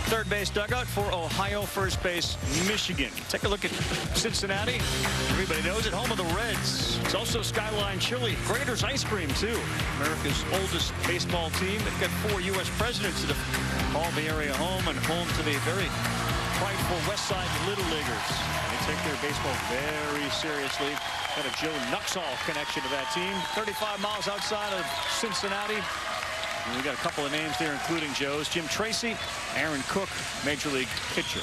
Third base dugout for Ohio, first base Michigan. Take a look at Cincinnati. Everybody knows it, home of the Reds. It's also Skyline Chili, Grader's Ice Cream too. America's oldest baseball team. They've got 4 U.S. presidents that have called the area home and home to the very prideful West Side Little Leaguers. They take their baseball very seriously. Got a Joe Nuxall connection to that team. 35 miles outside of Cincinnati. And we got a couple of names there, including Joe's. Jim Tracy, Aaron Cook, Major League pitcher.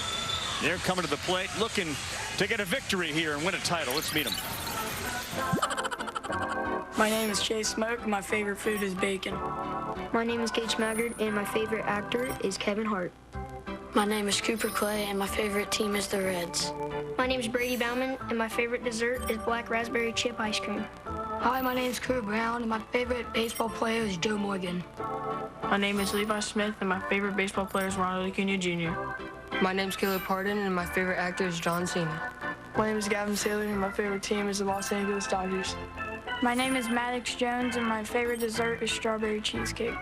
They're coming to the plate, looking to get a victory here and win a title. Let's meet them. My name is Chase Smoke, and my favorite food is bacon. My name is Gage Maggard, and my favorite actor is Kevin Hart. My name is Cooper Clay, and my favorite team is the Reds. My name is Brady Bauman, and my favorite dessert is black raspberry chip ice cream. Hi, my name is Cooper Brown, and my favorite baseball player is Joe Morgan. My name is Levi Smith, and my favorite baseball player is Ronald Acuna Jr. My name is Caleb Pardon, and my favorite actor is John Cena. My name is Gavin Saylor, and my favorite team is the Los Angeles Dodgers. My name is Maddox Jones, and my favorite dessert is strawberry cheesecake.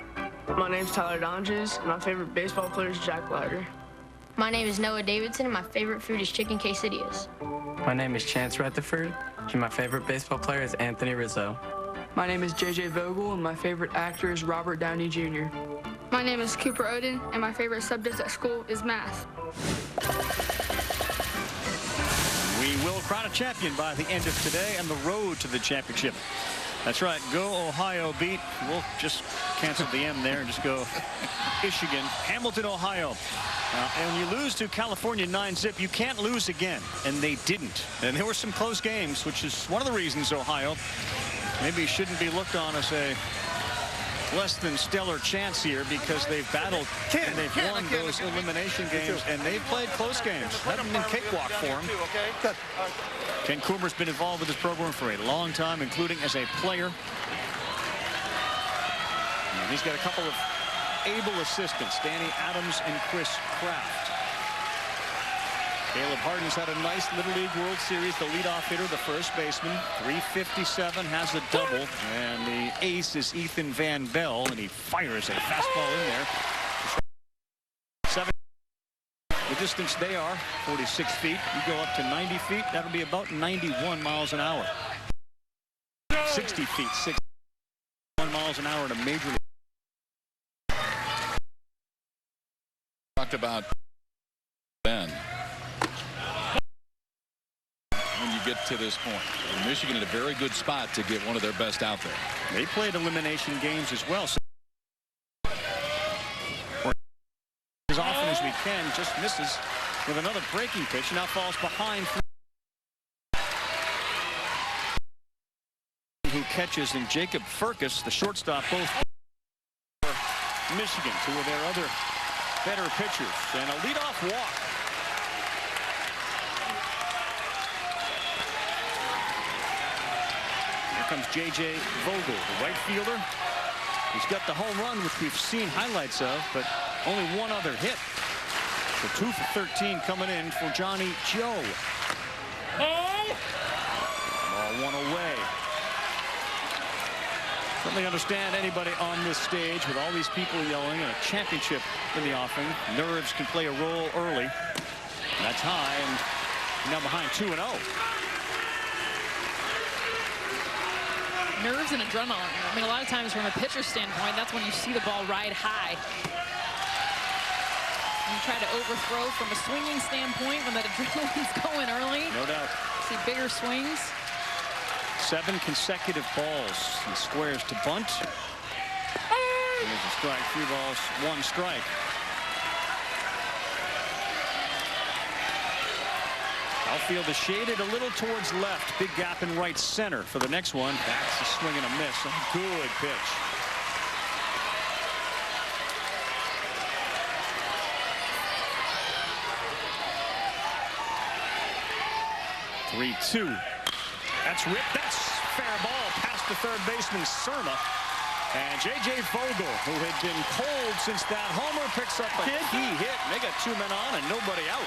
My name is Tyler Donges, and my favorite baseball player is Jack Leiter. My name is Noah Davidson, and my favorite food is chicken quesadillas. My name is Chance Rutherford, and my favorite baseball player is Anthony Rizzo. My name is JJ Vogel, and my favorite actor is Robert Downey Jr. My name is Cooper Oden, and my favorite subject at school is math. We will crown a champion by the end of today and the road to the championship. That's right. Go Ohio beat. We'll just cancel the M there and just go Michigan. Hamilton, Ohio. And when you lose to California 9-zip, you can't lose again. And they didn't. And there were some close games, which is one of the reasons Ohio maybe shouldn't be looked on as a less than stellar chance here, because they've battled and they've won those elimination games, and they've played close games. Haven't been cakewalk for them. Ken Coomer's been involved with this program for a long time, including as a player. And he's got a couple of able assistants, Danny Adams and Chris Kraft. Caleb Hardin's had a nice Little League World Series. The leadoff hitter, the first baseman, 357, has a double. And the ace is Ethan Van Bell, and he fires a fastball in there. 7. The distance they are, 46 feet. You go up to 90 feet, that'll be about 91 miles an hour. 60 feet, 61 miles an hour in a major league. Talked about then. When you get to this point, and Michigan in a very good spot to get one of their best out there. They played elimination games as well. So as often as we can, just misses with another breaking pitch. Now falls behind. Who catches, and Jacob Furcus, the shortstop, both for Michigan, two of their other better pitchers, and a leadoff walk. Here comes J.J. Vogel, the right fielder. He's got the home run, which we've seen highlights of, but only one other hit. So 2 for 13 coming in for Johnny Joe. Ball one away. Certainly understand anybody on this stage with all these people yelling and a championship in the offing. Nerves can play a role early. That's high, and now behind 2-0. Nerves and adrenaline. I mean, a lot of times from a pitcher's standpoint, that's when you see the ball ride high. You try to overthrow from a swinging standpoint when that adrenaline's going early. No doubt. See bigger swings. 7 consecutive balls. He squares to bunt. Here's a strike. 3 balls, 1 strike. Outfield is shaded a little towards left. Big gap in right center for the next one. That's a swing and a miss. A good pitch. (3-2). That's ripped. That's fair ball past the third baseman Cerna. And J.J. Vogel, who had been cold since that homer, picks up a key hit. They got 2 men on and nobody out.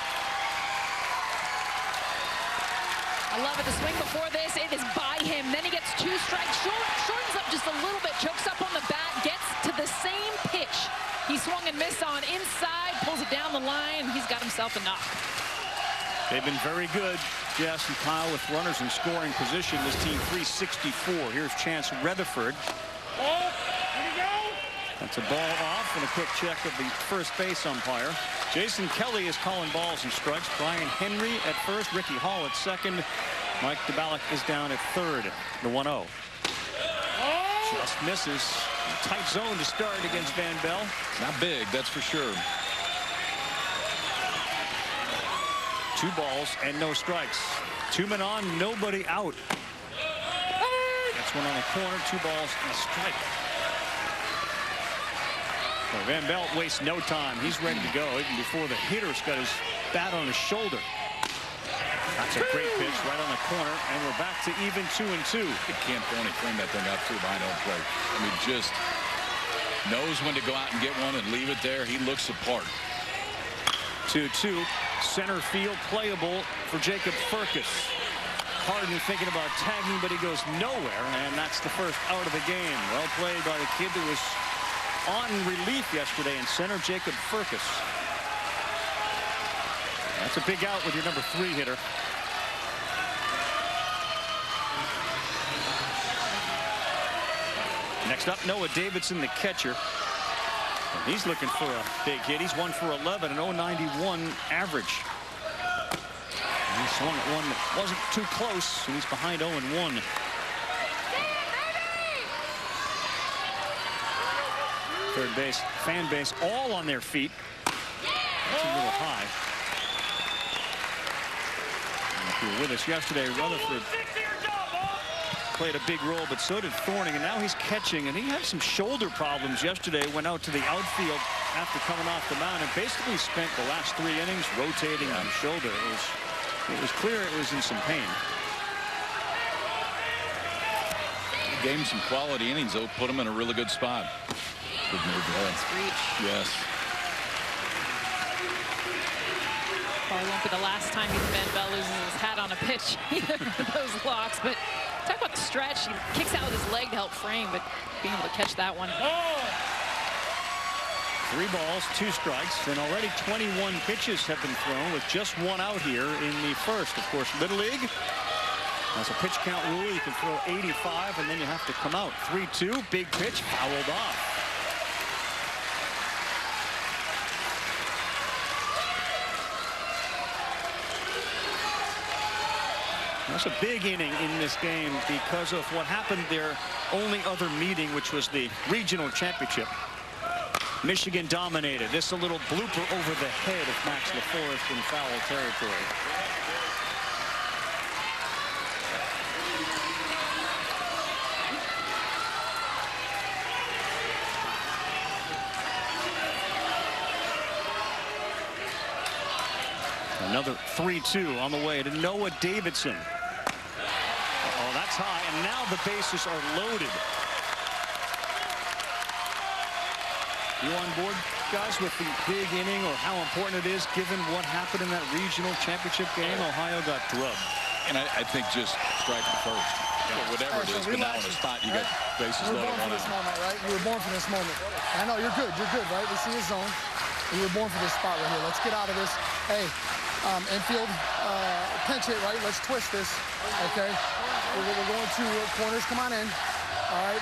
I love it. The swing before this, it is by him. Then he gets 2 strikes. Shortens up just a little bit. Chokes up on the bat. Gets to the same pitch He swung and missed on inside, pulls it down the line. He's got himself a knock. They've been very good, Jess and Kyle, with runners in scoring position. This team 364. Here's Chance Rutherford. That's a ball off and a quick check of the first base umpire. Jason Kelly is calling balls and strikes. Brian Henry at first, Ricky Hall at second. Mike DeBalek is down at third. The 1-0. Just misses. Tight zone to start against Van Bell. Not big, that's for sure. 2 balls and no strikes. 2 men on, nobody out. That's one on the corner. 2 balls and a strike. So Van Belt wastes no time. He's ready to go even before the hitter's got his bat on his shoulder. That's a great pitch right on the corner, and we're back to even 2-2. Can't frame that thing up too behind home plate. I mean, just knows when to go out and get one and leave it there. He looks the part. 2-2. Center field playable for Jacob Furcus. Harden thinking about tagging, but he goes nowhere, and that's the first out of the game. Well played by the kid who was on relief yesterday in center, Jacob Furcus. That's a big out with your number 3 hitter. Next up, Noah Davidson, the catcher. And he's looking for a big hit. He's 1 for 11, an 0.91 average. And he swung at one that wasn't too close, and he's behind 0-1. Third base, fan base, all on their feet. That's a little high. And if you were with us yesterday, Rutherford played a big role, but so did Thorning, and now he's catching, and he had some shoulder problems yesterday. Went out to the outfield after coming off the mound and basically spent the last 3 innings rotating on his shoulder. It was clear it was in some pain. He gave him some quality innings, though, put him in a really good spot. Good move there. Reach. Yes. Probably won't be the last time Van Bell loses his hat on a pitch, either of those locks. But talk about the stretch. He kicks out with his leg to help frame, but being able to catch that one. 3 balls, 2 strikes, and already 21 pitches have been thrown with just 1 out here in the first. Of course, Little League, that's a pitch count rule. You can throw 85, and then you have to come out. 3-2, big pitch, fouled off. That's a big inning in this game because of what happened their only other meeting, which was the regional championship. Michigan dominated. This a little blooper over the head of Max LaForest in foul territory. Another 3-2 on the way to Noah Davidson. Oh, that's high, and now the bases are loaded. You on board, guys, with the big inning or how important it is given what happened in that regional championship game? Ohio got drubbed. And I think just strike the first. Yeah. Whatever it is, but now on the spot, you got bases loaded. You were born for this moment, right? You were born for this moment. I know, you're good, right? We see his zone. You were born for this spot right here. Let's get out of this. Hey, infield pinch hit, right? Let's twist this, okay? We're going to corners. Come on in, all right?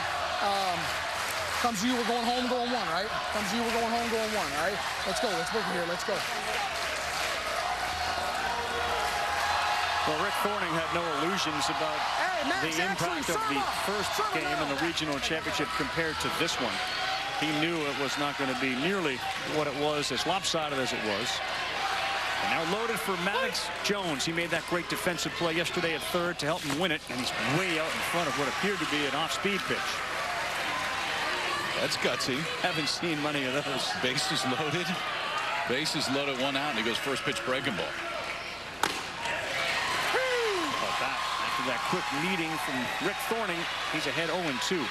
Comes to you, we're going home, going 1, right? Comes to you, we're going home, going 1, all right? Let's go, let's work it here, let's go. Well, Rick Thorning had no illusions about the impact of the first game in the regional championship compared to this one. He knew it was not going to be nearly what it was, as lopsided as it was. And now loaded for Maddox Jones. He made that great defensive play yesterday at third to help him win it, and he's way out in front of what appeared to be an off-speed pitch. That's gutsy. Haven't seen many of those. Bases loaded. Bases loaded, 1 out, and he goes first pitch breaking ball. About that. After that quick meeting from Rick Thorning, he's ahead 0-2.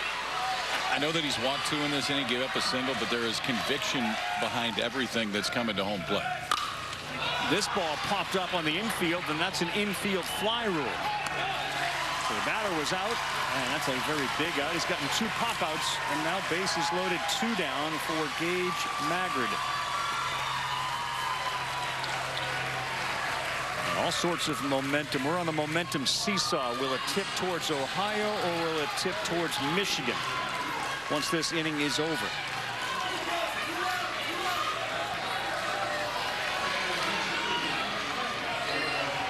I know that he's walked 2 in this inning, gave up a single, but there is conviction behind everything that's coming to home plate. This ball popped up on the infield, and that's an infield fly rule. So the batter was out, and that's a very big out. He's gotten 2 pop-outs, and now bases loaded, 2 down for Gage Magrid. And all sorts of momentum. We're on the momentum seesaw. Will it tip towards Ohio, or will it tip towards Michigan once this inning is over?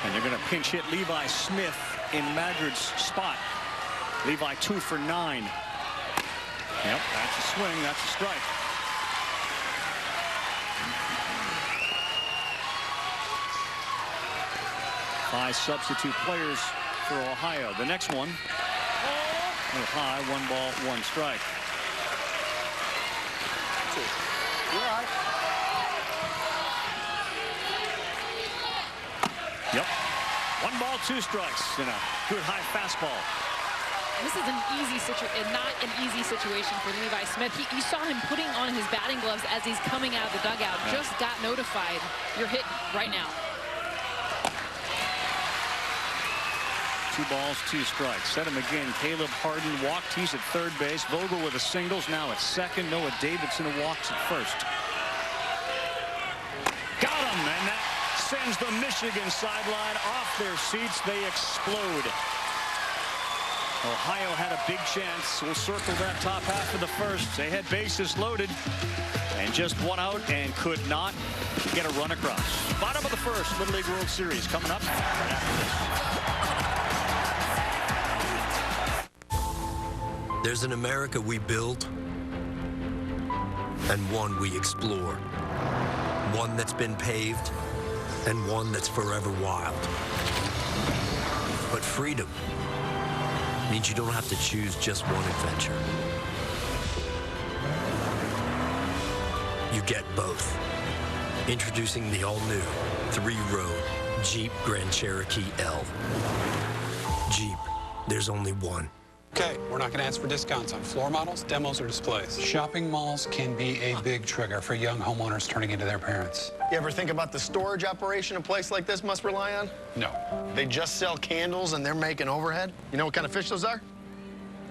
And they're going to pinch hit Levi Smith in Madrid's spot. Levi 2 for 9. Yep, that's a swing. That's a strike. Five substitute players for Ohio. The next one, high, 1 ball, 1 strike. You're all right. Yep. 1 ball, 2 strikes, and a good high fastball. This is not an easy situation for Levi Smith. You saw him putting on his batting gloves as he's coming out of the dugout. Yeah. Just got notified. You're hit right now. 2 balls, 2 strikes. Set him again. Caleb Harden walked. He's at third base. Vogel with a singles. Now at second. Noah Davidson walks at first. Got him, and that sends the Michigan sideline off their seats. They explode. Ohio had a big chance. We'll circle that top half of the first. They had bases loaded and just 1 out and could not get a run across. Bottom of the first, Little League World Series coming up after this. There's an America we build and one we explore. One that's been paved and one that's forever wild. But freedom means you don't have to choose just one adventure. You get both. Introducing the all-new 3-row Jeep Grand Cherokee L. Jeep, there's only one. Okay, we're not going to ask for discounts on floor models, demos, or displays. Shopping malls can be a big trigger for young homeowners turning into their parents. You ever think about the storage operation a place like this must rely on? No. They just sell candles and they're making overhead. You know what kind of fish those are?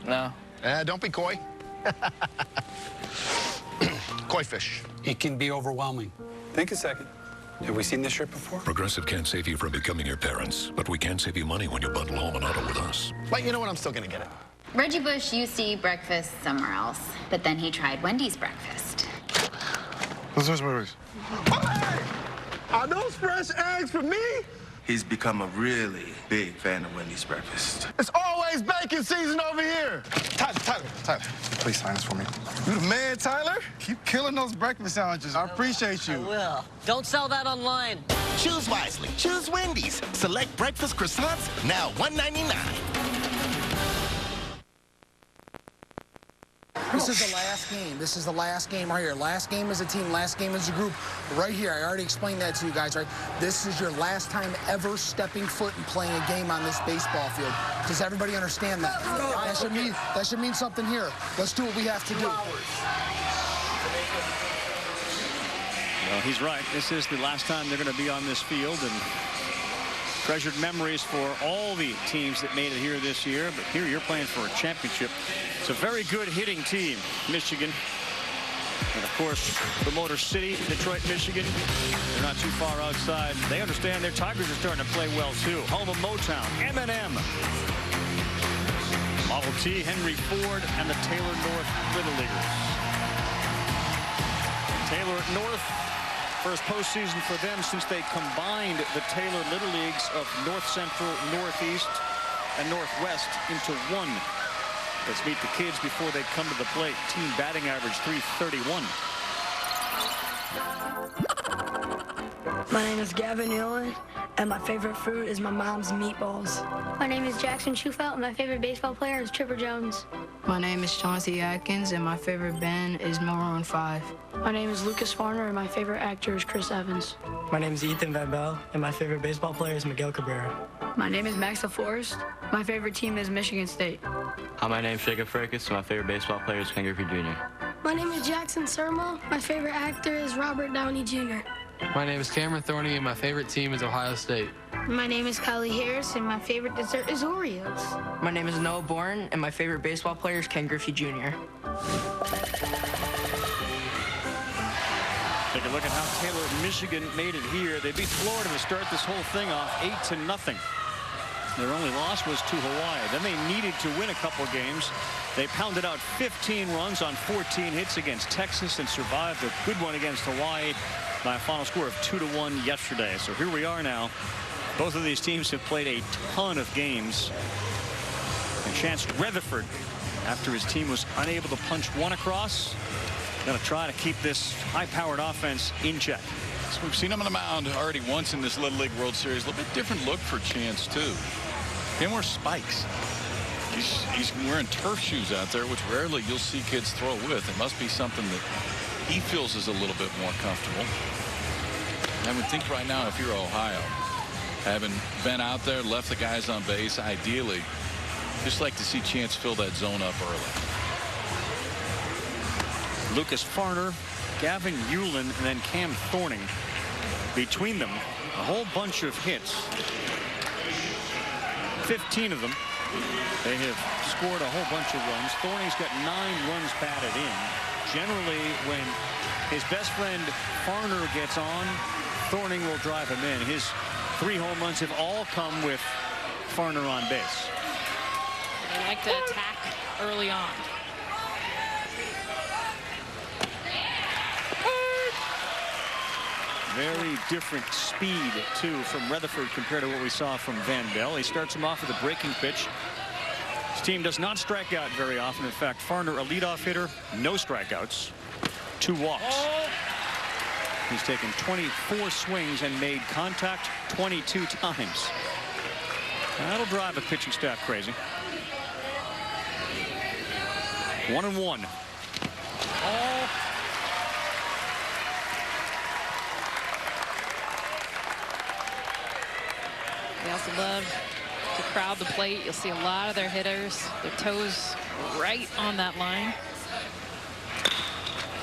No. Don't be coy. Koi fish. It can be overwhelming. Think a second. Have we seen this shirt before? Progressive can't save you from becoming your parents, but we can save you money when you bundle home and auto with us. But you know what? I'm still going to get it. Reggie Bush used to eat breakfast somewhere else, but then he tried Wendy's breakfast. What's those words? Hey! Are those fresh eggs for me? He's become a really big fan of Wendy's breakfast. It's always bacon season over here. Tyler, please sign this for me. You the man, Tyler? Keep killing those breakfast sandwiches. I appreciate you. I will. Don't sell that online. Choose wisely. Choose Wendy's. Select breakfast croissants, now $1.99. This is the last game. This is the last game right here. Last game as a team, last game as a group. Right here, I already explained that to you guys, right? This is your last time ever stepping foot and playing a game on this baseball field. Does everybody understand that? That should mean something here. Let's do what we have to do. Well, he's right. This is the last time they're going to be on this field, and treasured memories for all the teams that made it here this year. But here you're playing for a championship. It's a very good hitting team, Michigan. And of course, the Motor City, Detroit, Michigan. They're not too far outside. They understand their Tigers are starting to play well too. Home of Motown, M&M, Model T, Henry Ford, and the Taylor North Little Leaguers. Taylor North, first postseason for them since they combined the Taylor Little Leagues of North Central, Northeast, and Northwest into one. Let's meet the kids before they come to the plate. Team batting average .331. My name is Gavin Nealon, and my favorite fruit is my mom's meatballs. My name is Jackson Schufelt, and my favorite baseball player is Chipper Jones. My name is Chauncey Atkins, and my favorite band is Maroon 5. My name is Lucas Farner, and my favorite actor is Chris Evans. My name is Ethan Van Bell, and my favorite baseball player is Miguel Cabrera. My name is Max LaForest. My favorite team is Michigan State. Hi, my name is Jacob Fracas, and my favorite baseball player is Ken Griffey Jr. My name is Jackson Surma. My favorite actor is Robert Downey Jr. My name is Cameron Thorney, and my favorite team is Ohio State. My name is Kylie Harris, and my favorite dessert is Oreos. My name is Noah Bourne, and my favorite baseball player is Ken Griffey Jr. Take a look at how Taylor, Michigan made it here. They beat Florida to start this whole thing off 8-0. Their only loss was to Hawaii. Then they needed to win a couple games. They pounded out 15 runs on 14 hits against Texas and survived a good one against Hawaii by a final score of 2-1 yesterday. So here we are now. Both of these teams have played a ton of games. And Chance Rutherford, after his team was unable to punch one across, going to try to keep this high-powered offense in check. So we've seen him on the mound already once in this Little League World Series. A little bit different look for Chance, too. He wears spikes. He's wearing turf shoes out there, which rarely you'll see kids throw with. It must be something that he feels is a little bit more comfortable. I would think right now, if you're Ohio, having been out there, left the guys on base, ideally, just like to see Chance fill that zone up early. Lucas Farner, Gavin Hewlin, and then Cam Thorning. Between them, a whole bunch of hits. 15 of them. They have scored a whole bunch of runs. Thorning's got 9 runs batted in. Generally, when his best friend Farner gets on, Thorning will drive him in. His 3 home runs have all come with Farner on base. They like to attack early on. Very different speed, too, from Rutherford compared to what we saw from Van Bell. He starts him off with a breaking pitch. His team does not strike out very often. In fact, Farner, a leadoff hitter, no strikeouts, 2 walks. He's taken 24 swings and made contact 22 times. That'll drive a pitching staff crazy. 1-1. They also love to crowd the plate. You'll see a lot of their hitters, their toes right on that line.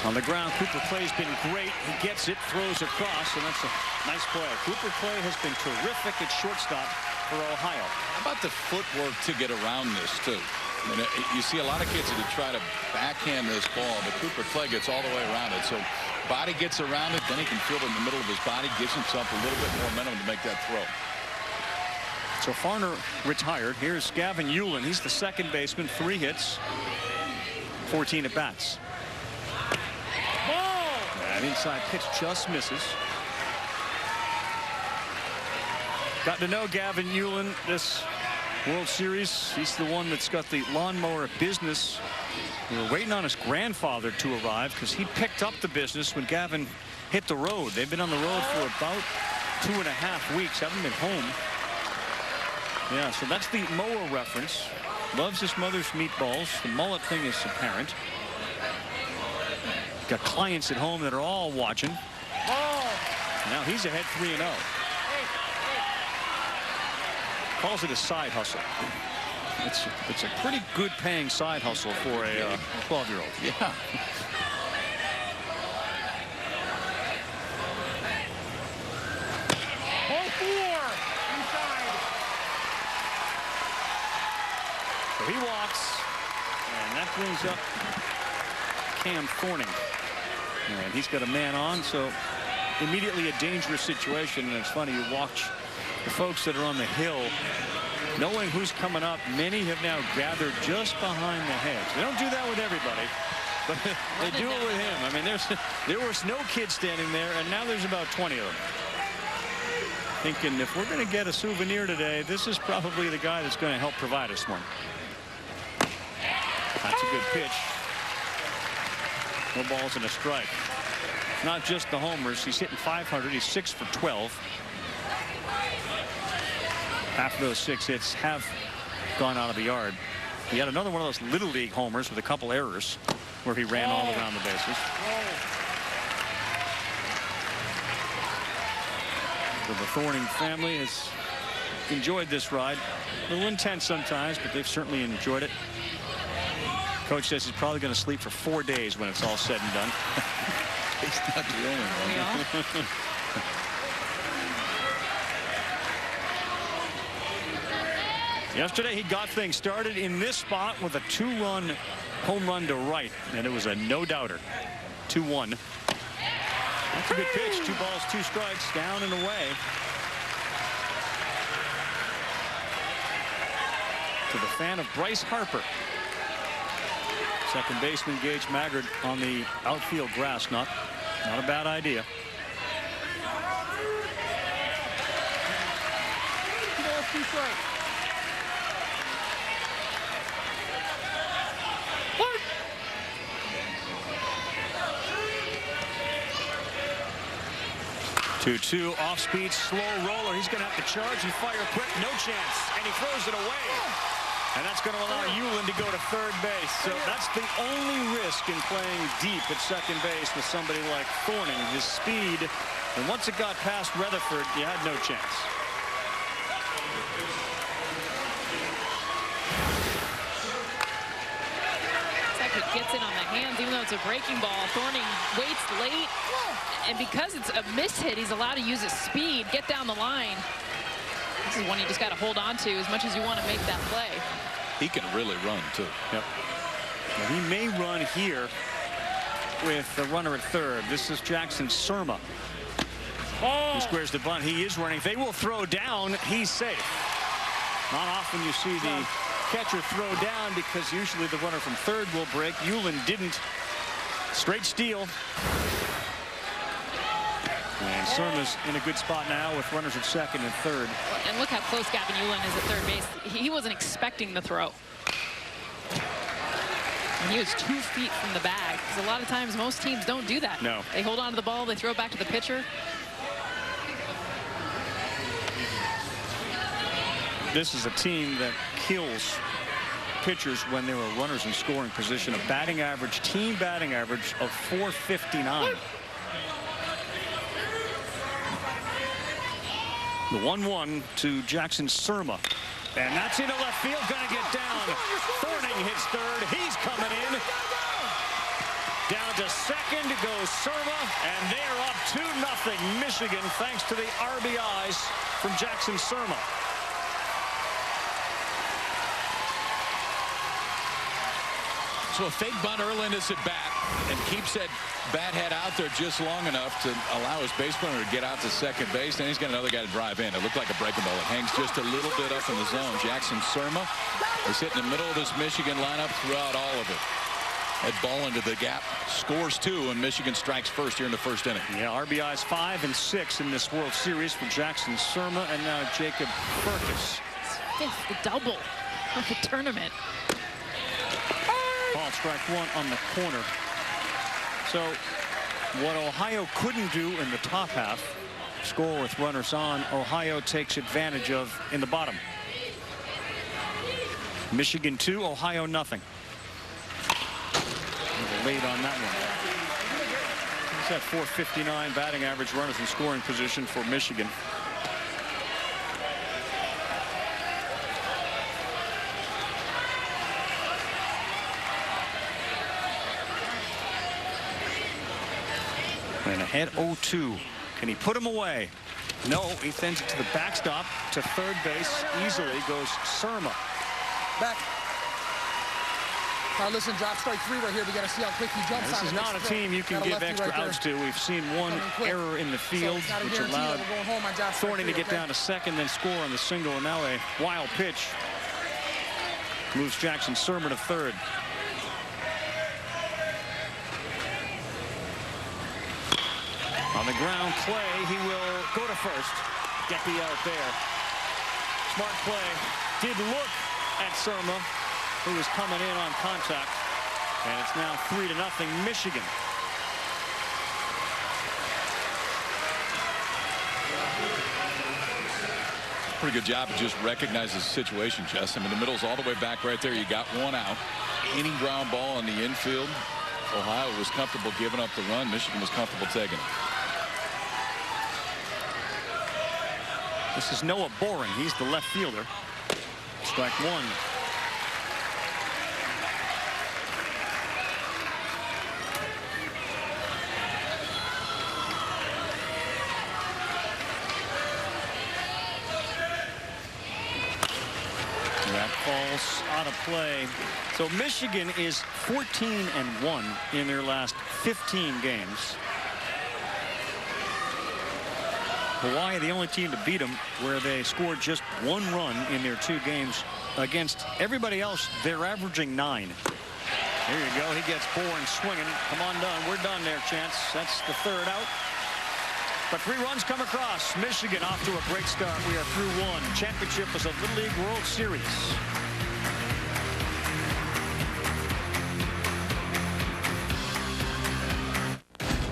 On the ground, Cooper Clay's been great. He gets it, throws across, and that's a nice play. Cooper Clay has been terrific at shortstop for Ohio. How about the footwork to get around this, too? I mean, you see a lot of kids that try to backhand this ball, but Cooper Clay gets all the way around it. So body gets around it, then he can field it in the middle of his body, gives himself a little bit more momentum to make that throw. So Farner retired. Here's Gavin Hewlin. He's the second baseman, 3 hits, 14 at bats. That inside pitch just misses. Got to know Gavin Hewlin this World Series. He's the one that's got the lawnmower business. We were waiting on his grandfather to arrive because he picked up the business when Gavin hit the road. They've been on the road for about 2.5 weeks. Haven't been home. Yeah, so that's the mower reference. Loves his mother's meatballs. The mullet thing is apparent. Got clients at home that are all watching. Now he's ahead 3-0. Calls it a side hustle. It's a pretty good paying side hustle for a 12-year-old. Yeah. So he walks, and that brings up Cam Thorning. And he's got a man on, so immediately a dangerous situation. And it's funny, you watch the folks that are on the hill, knowing who's coming up. Many have now gathered just behind the hedge. They don't do that with everybody, but they do it with him. I mean, there was no kid standing there, and now there's about 20 of them. Thinking if we're going to get a souvenir today, this is probably the guy that's going to help provide us one. That's a good pitch. No balls and a strike. Not just the homers. He's hitting .500. He's 6 for 12. Half of those 6 hits have gone out of the yard. He had another one of those Little League homers with a couple errors where he ran all around the bases. So the Thorning family has enjoyed this ride. A little intense sometimes, but they've certainly enjoyed it. Coach says he's probably going to sleep for 4 days when it's all said and done. He's not the only one. Yesterday, he got things started in this spot with a 2-run home run to right, and it was a no-doubter. 2-1. That's a good pitch. 2 balls, 2 strikes, down and away. To the fan of Bryce Harper. Second baseman Gage Maggard on the outfield grass. Not a bad idea. Two off speed, slow roller. He's going to have to charge and fire quick. No chance. And he throws it away. And that's going to allow Euland to go to third base. So that's the only risk in playing deep at second base with somebody like Thorning. His speed. And once it got past Rutherford, you had no chance. Gets it on the hands, even though it's a breaking ball. Thorning waits late, and because it's a miss hit, he's allowed to use his speed, get down the line. This is one you just got to hold on to as much as you want to make that play. He can really run, too. Yep. Now, he may run here with the runner at third. This is Jackson Surma. He squares the bunt. He is running. If they will throw down, he's safe. Not often you see the catcher throw down because usually the runner from third will break. Euland didn't. Straight steal. And Surma's in a good spot now with runners at second and third. And look how close Gavin Euland is at third base. He wasn't expecting the throw. And he was 2 feet from the bag. Because a lot of times most teams don't do that. No. They hold on to the ball, they throw it back to the pitcher. This is a team that kills pitchers when there are runners in scoring position. A batting average, team batting average of .459. The 1-1 to Jackson Surma. And that's into left field, gonna get down. Thorning hits third, he's coming in. Down to second goes Surma, and they're up 2-0 Michigan thanks to the RBIs from Jackson Surma. So a fake bunt early in this at bat and keeps that bat head out there just long enough to allow his base runner to get out to second base. Then he's got another guy to drive in. It looked like a breaking ball. It hangs just a little bit up in the zone. Jackson Surma is hitting the middle of this Michigan lineup throughout all of it. That ball into the gap, scores 2, and Michigan strikes first here in the first inning. Yeah, RBIs 5 and 6 in this World Series for Jackson Surma, and now Jacob Ferkus. Fifth, the double of the tournament. Ball strike 1 on the corner. So what Ohio couldn't do in the top half, score with runners on, Ohio takes advantage of in the bottom. Michigan 2, Ohio nothing. Late on that one. He's at .459 batting average, runners in scoring position for Michigan. And ahead 0-2. Can he put him away? No, he sends it to the backstop to third base. Easily goes Surma. Back. Now listen, drop strike 3 right here. We got to see how quick he jumps. This is not a team you can give extra outs to. We've seen one error in the field, which allowed Thorning to get down to second, then score on the single, and now a wild pitch moves Jackson Surma to third. On the ground, Clay, he will go to first. Get the out there. Smart play. Did look at Surma, who was coming in on contact. And it's now 3-0 Michigan. Pretty good job of just recognizing the situation, Jess. I mean, the middle's all the way back right there. You got one out. Any ground ball in the infield. Ohio was comfortable giving up the run. Michigan was comfortable taking it. This is Noah Boring. He's the left fielder. Strike 1. That falls out of play. So Michigan is 14-1 in their last 15 games. Hawaii, the only team to beat them, where they scored just 1 run in their 2 games. Against everybody else, they're averaging 9. There you go. He gets Bourne swinging. Come on, done. We're done there, Chance. That's the 3rd out. But 3 runs come across. Michigan off to a great start. We are through 1. Championship was a Little League World Series.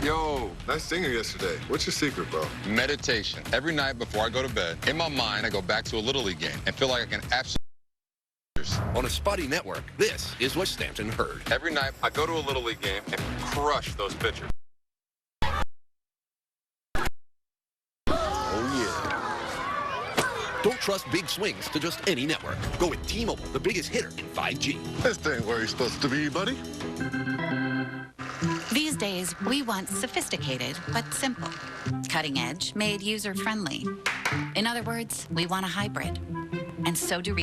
Yo, nice singer yesterday. What's your secret, bro? Meditation. Every night before I go to bed, in my mind, I go back to a Little League game and feel like I can absolutely... On a spotty network, this is what Stanton heard. Every night, I go to a Little League game and crush those pitchers. Don't trust big swings to just any network. Go with T-Mobile, the biggest hitter in 5G. This ain't where you're supposed to be, buddy. These days, we want sophisticated but simple. Cutting edge, made user-friendly. In other words, we want a hybrid. And so do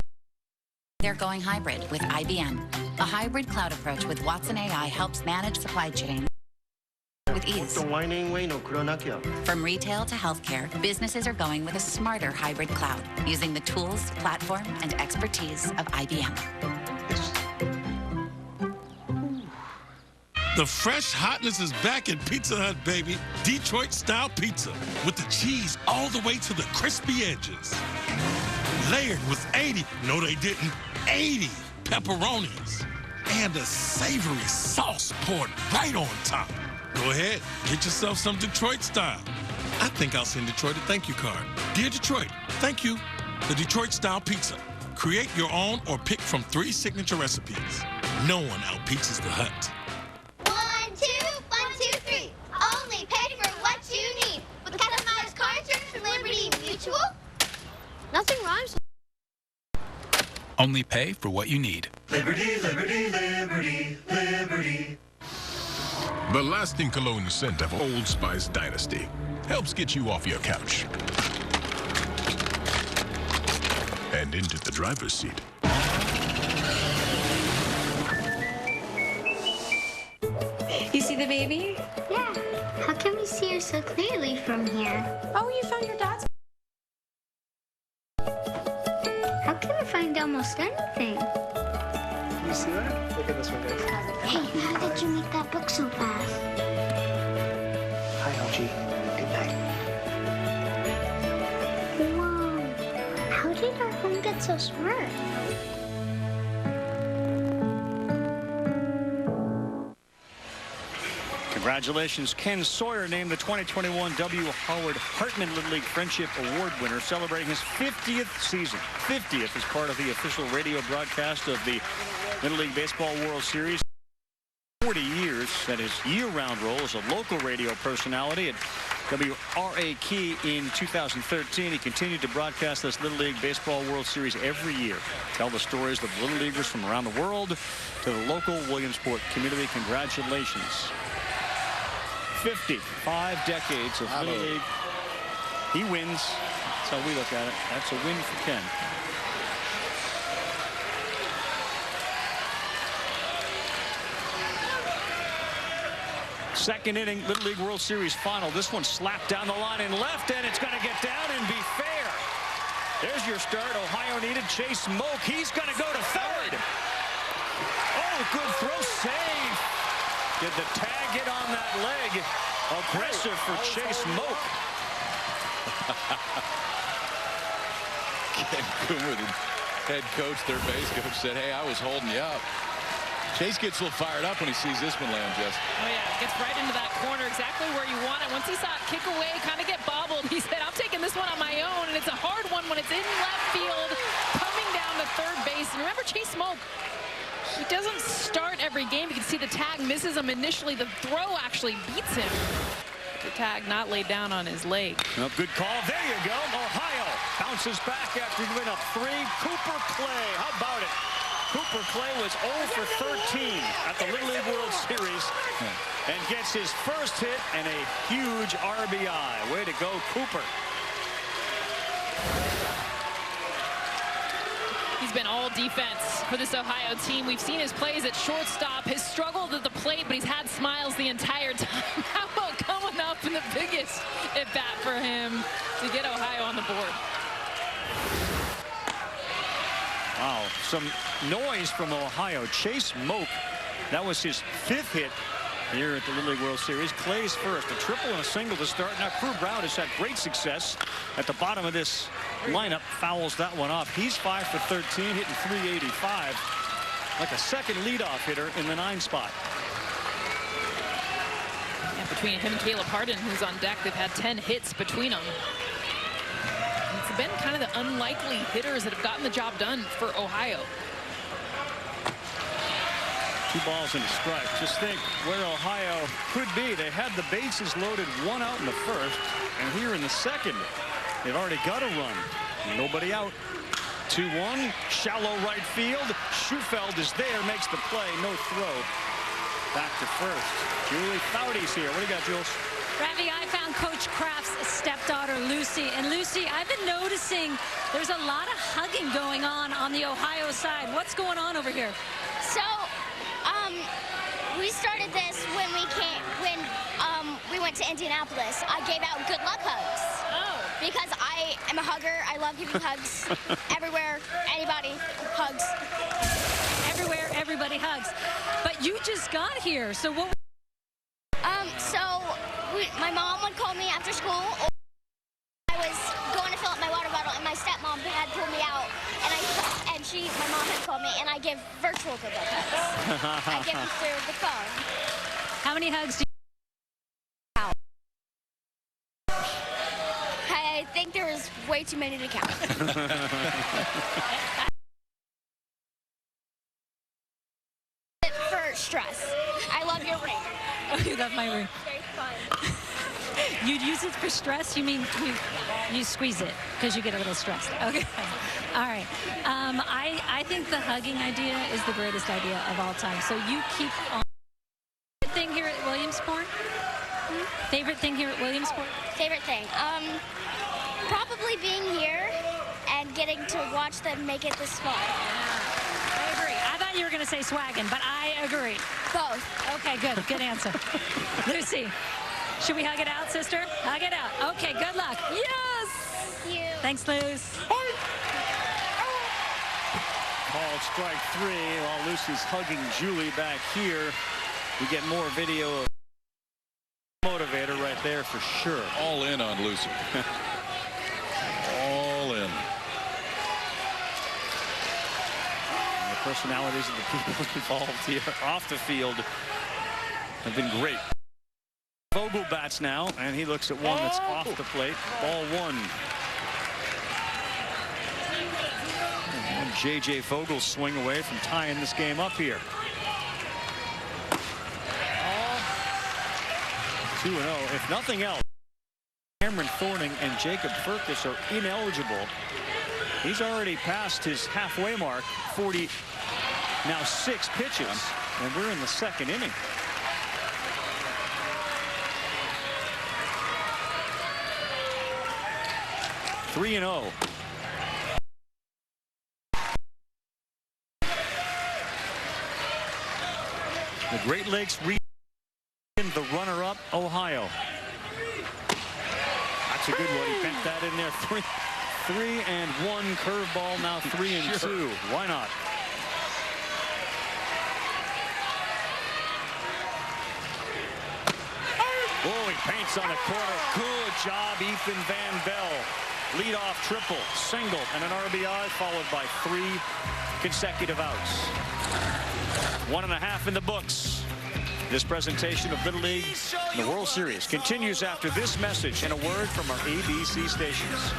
they're going hybrid with IBM. A hybrid cloud approach with Watson AI helps manage supply chain with ease. From retail to healthcare, businesses are going with a smarter hybrid cloud using the tools, platform, and expertise of IBM. The fresh hotness is back at Pizza Hut, baby. Detroit-style pizza with the cheese all the way to the crispy edges. Layered with 80, no they didn't, 80 pepperonis. And a savory sauce poured right on top. Go ahead, get yourself some Detroit style. I think I'll send Detroit a thank you card. Dear Detroit, thank you. The Detroit style pizza. Create your own or pick from 3 signature recipes. No one out-pizzas the Hut. 1, 2, 1, 2, 3. Only pay for what you need. With customized car insurance from Liberty Mutual. Nothing rhymes. Only pay for what you need. Liberty, liberty, liberty, liberty. The lasting cologne scent of Old Spice Dynasty helps get you off your couch and into the driver's seat. You see the baby? Yeah. How can we see her so clearly from here? Oh, you found your dad's. How can I find almost anything? You see that? Look at this one, guys. Hey, how did you make that book so fast? Hi, Algie. Good night. Whoa. How did our home get so smart? Congratulations, Ken Sawyer named the 2021 W. Howard Hartman Little League Friendship Award winner, celebrating his 50th season. 50th as part of the official radio broadcast of the Little League Baseball World Series. 40 years at his year-round role as a local radio personality at WRAK in 2013. He continued to broadcast this Little League Baseball World Series every year. Tell the stories of Little Leaguers from around the world to the local Williamsport community. Congratulations. 55 decades of Little League. He wins. That's how we look at it. That's a win for Ken. Second inning Little League World Series final. This one slapped down the line in left, and it's going to get down and be fair. There's your start. Ohio needed Chase Moak. He's going to go to third. Oh, good throw, save. Did the tag get on that leg? Aggressive for Chase Moak. Ken Coomer, the head coach, third base coach, said, hey, I was holding you up. Chase gets a little fired up when he sees this one land, Jess. Oh, yeah, gets right into that corner, exactly where you want it. Once he saw it kick away, kind of get bobbled, he said, I'm taking this one on my own, and it's a hard one when it's in left field, coming down to third base. And remember, Chase Moak, he doesn't start every game. You can see the tag misses him initially. The throw actually beats him. The tag not laid down on his leg. Well, good call. There you go. Ohio bounces back after giving up 3. Cooper Clay, how about it? Cooper Clay was 0 for 13 at the Little League World Series and gets his first hit and a huge RBI. Way to go, Cooper. He's been all defense for this Ohio team. We've seen his plays at shortstop, his struggled at the plate, but he's had smiles the entire time. How about coming up in the biggest at-bat for him to get Ohio on the board? Wow, some noise from Ohio. Chase Moak, that was his 5th hit here at the Little League World Series. Clay's first, a triple and a single to start. Now Crew Brown has had great success at the bottom of this lineup. Fouls that one off. He's 5 for 13, hitting .385, like a second leadoff hitter in the 9 spot. Yeah, between him and Caleb Hardin, who's on deck, they've had 10 hits between them. It's been kind of the unlikely hitters that have gotten the job done for Ohio. 2 balls and a strike. Just think where Ohio could be. They had the bases loaded, 1 out in the first, and here in the second, they've already got a run. Nobody out. 2-1, shallow right field. Schufeld is there, makes the play, no throw. Back to first. Julie Foudy's here. What do you got, Jules? Ravi, I found Coach Kraft's stepdaughter, Lucy. And Lucy, I've been noticing there's a lot of hugging going on the Ohio side. What's going on over here? So, we started this when we went to Indianapolis. I gave out good luck hugs. Oh. Because I am a hugger. I love giving hugs. Everywhere, anybody, hugs. Everywhere, everybody hugs. But you just got here, so what? My mom would call me after school, or I was going to fill up my water bottle, and my stepmom had pulled me out, and my mom had called me, and I give virtual good luck hugs. I give them through the phone. How many hugs do you count? I think there was way too many to count. For stress. I love your ring. Oh, you love my ring. Very fun. You'd use it for stress? You mean you squeeze it because you get a little stressed. Okay. All right. I think the hugging idea is the greatest idea of all time. So you keep on. Favorite thing here at Williamsport? Favorite thing here at Williamsport? Favorite thing? Probably being here and getting to watch them make it this far. I agree. I thought you were going to say swaggin', but I agree. Both. Okay, good. Good answer. Lucy, should we hug it out, sister? Hug it out. Okay, good luck. Yes! Thank you. Thanks, Luce. Called strike 3 while Lucy's hugging Julie back here. We get more video of motivator right there for sure. All in on Lucy. All in. And the personalities of the people involved here off the field have been great. Vogel bats now, and he looks at one that's off the plate. Ball 1. And J.J. Vogel swing away from tying this game up here. 2-0. If nothing else, Cameron Thorning and Jacob Furcus are ineligible. He's already passed his halfway mark, 40, now 6 pitches, and we're in the 2nd inning. Three and 0. The Great Lakes the runner-up, Ohio. That's a good one. He bent that in there. 3-1 curveball. Now 3-2. Why not? Oh, he paints on the corner. Good job, Ethan Van Bell. Leadoff triple, single, and an RBI, followed by 3 consecutive outs. 1.5 in the books. This presentation of Little League in the World Series continues after this message and a word from our ABC stations.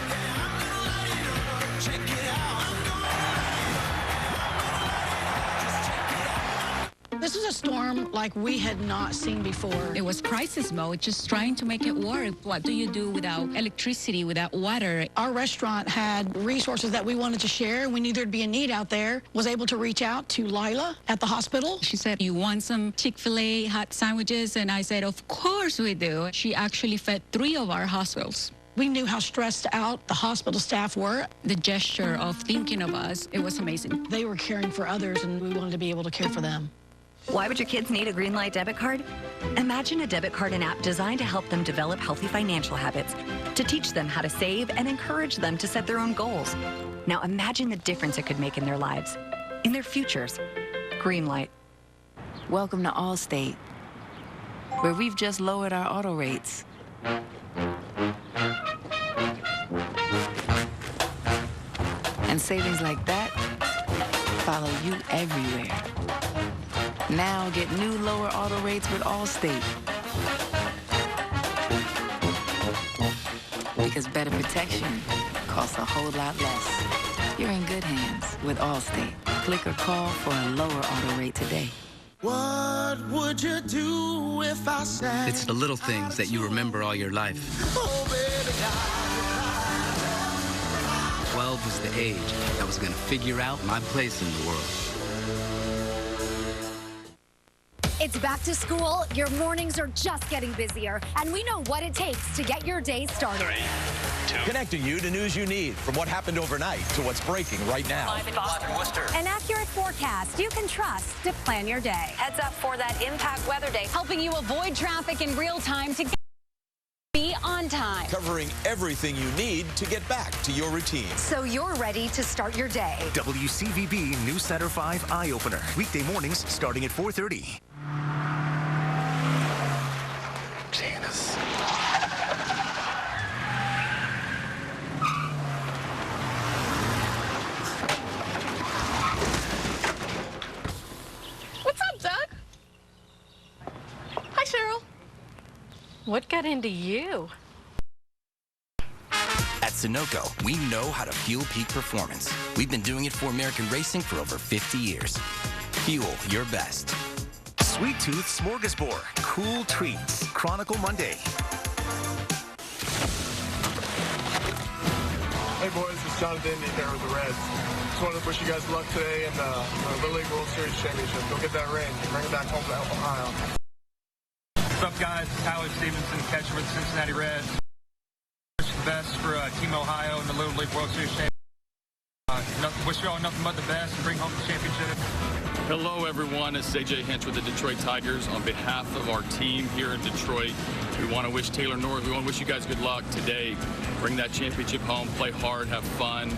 This is a storm like we had not seen before. It was crisis mode, just trying to make it work. What do you do without electricity, without water? Our restaurant had resources that we wanted to share. We knew there'd be a need out there. Was able to reach out to Lila at the hospital. She said, "You want some Chick-fil-A hot sandwiches?" And I said, "Of course we do." She actually fed 3 of our hospitals. We knew how stressed out the hospital staff were. The gesture of thinking of us, it was amazing. They were caring for others, and we wanted to be able to care for them. Why would your kids need a Greenlight debit card? Imagine a debit card and app designed to help them develop healthy financial habits, to teach them how to save and encourage them to set their own goals. Now imagine the difference it could make in their lives, in their futures. Greenlight. Welcome to Allstate, where we've just lowered our auto rates. And savings like that follow you everywhere. Now get new lower auto rates with Allstate. Because better protection costs a whole lot less. You're in good hands with Allstate. Click or call for a lower auto rate today. What would you do if I said? It's the little things that you remember all your life. Oh, baby, 12 was the age that was going to figure out my place in the world. It's back to school. Your mornings are just getting busier, and we know what it takes to get your day started. 3, 2. Connecting you to news you need, from what happened overnight to what's breaking right now. Live in Boston, Worcester. An accurate forecast you can trust to plan your day. Heads up for that impact weather day, helping you avoid traffic in real time to be on time. Covering everything you need to get back to your routine. So you're ready to start your day. WCVB News Center 5 Eye Opener. Weekday mornings starting at 4:30. Janice. What's up, Doug? Hi, Cheryl. What got into you? At Sunoco, we know how to fuel peak performance. We've been doing it for American racing for over 50 years. Fuel your best. Sweet Tooth Smorgasbord. Cool treats. Chronicle Monday. Hey boys, it's Jonathan here with the Reds. Just wanted to wish you guys luck today in the Little League World Series Championship. Go get that ring. Bring it back home to Ohio. What's up, guys? It's Tyler Stevenson, catcher with the Cincinnati Reds. Wish the best for Team Ohio in the Little League World Series Championship. Wish you all nothing but the best and bring home the championship. Hello, everyone. It's AJ Hinch with the Detroit Tigers. On behalf of our team here in Detroit, we want to wish Taylor North, we want to wish you guys good luck today. Bring that championship home, play hard, have fun,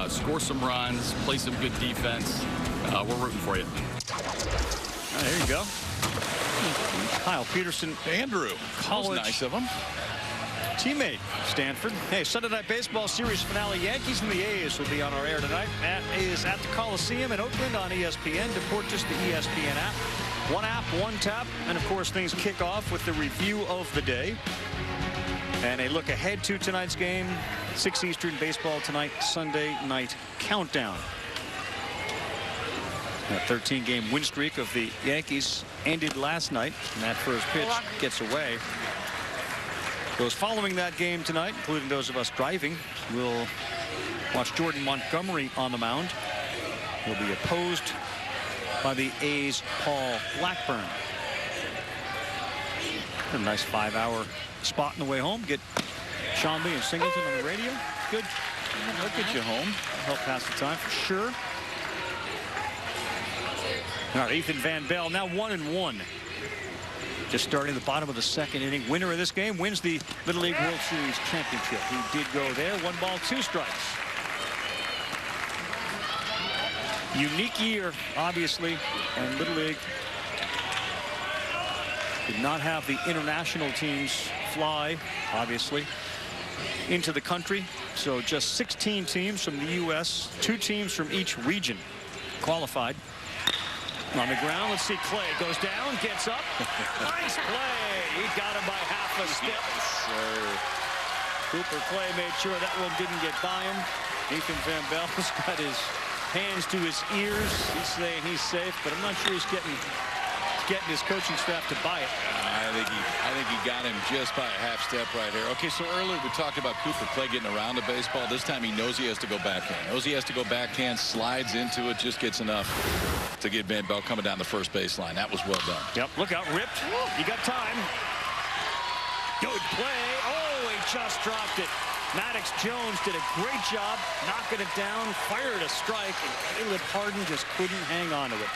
score some runs, play some good defense. We're rooting for you. There you go. Kyle Peterson. Andrew. College. That was nice of him. Teammate, Stanford. Hey, Sunday Night Baseball Series finale. Yankees and the A's will be on our air tonight. That is at the Coliseum in Oakland on ESPN. Just the ESPN app. One app, one tap. And, of course, things kick off with the review of the day. And a look ahead to tonight's game. 6 Eastern baseball tonight, Sunday night countdown. That 13-game win streak of the Yankees ended last night. And that first pitch gets away. Those following that game tonight, including those of us driving, will watch Jordan Montgomery on the mound. He'll be opposed by the A's' Paul Blackburn. A nice 5-hour spot on the way home. Get Shambi and Singleton on the radio. Good. That'll get you home. Help pass the time for sure. All right, Ethan Van Bell now 1-1. Just starting the bottom of the second inning. Winner of this game wins the Little League World Series Championship. He did go there. 1 ball, 2 strikes. Unique year, obviously, and Little League did not have the international teams fly, obviously, into the country. So just 16 teams from the U.S., 2 teams from each region qualified. On the ground, let's see, Clay goes down, gets up. Nice play. He got him by half a step. Yes, sir. Cooper Clay made sure that one didn't get by him. Ethan Van Bel's got his hands to his ears. He's saying he's safe, but I'm not sure he's getting his coaching staff to buy it. I think he got him just by a half step right here. Okay, so earlier we talked about Cooper Clay getting around the baseball. This time he knows he has to go backhand. Slides into it, just gets enough to get Van Bell coming down the first baseline. That was well done. Yep, look out, ripped. You got time. Good play. Oh, he just dropped it. Maddox Jones did a great job knocking it down, fired a strike, and Caleb Harden just couldn't hang on to it.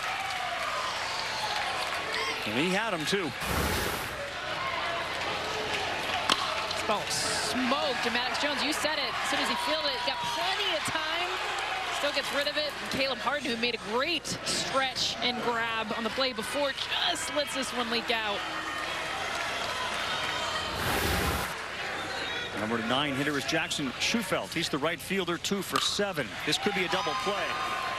And he had him, too. Ball smoked. And Maddox Jones, you said it. As soon as he fielded it, got plenty of time. Still gets rid of it. And Caleb Harden, who made a great stretch and grab on the play before, just lets this one leak out. Number 9 hitter is Jackson Schufelt. He's the right fielder, 2 for 7. This could be a double play.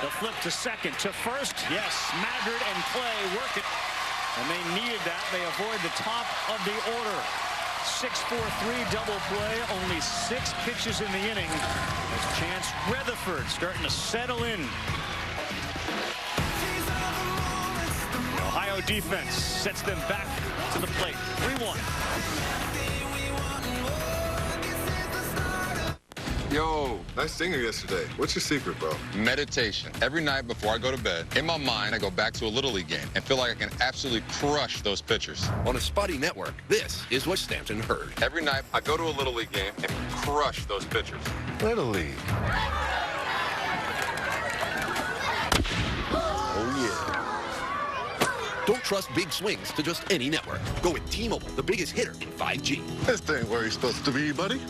The flip to second, to first. Yes, Maggard and Clay work it. And they needed that. They avoid the top of the order. 6-4-3 double play. Only 6 pitches in the inning. As Chance Rutherford starting to settle in. The Ohio defense sets them back to the plate. 3-1. Yo, nice singer yesterday. What's your secret, bro? Meditation. Every night before I go to bed, in my mind, I go back to a Little League game and feel like I can absolutely crush those pitchers. On a spotty network, this is what Stampton heard. Every night, I go to a Little League game and crush those pitchers. Little League. Oh, yeah. Don't trust big swings to just any network. Go with T-Mobile, the biggest hitter in 5G. This ain't where you're supposed to be, buddy.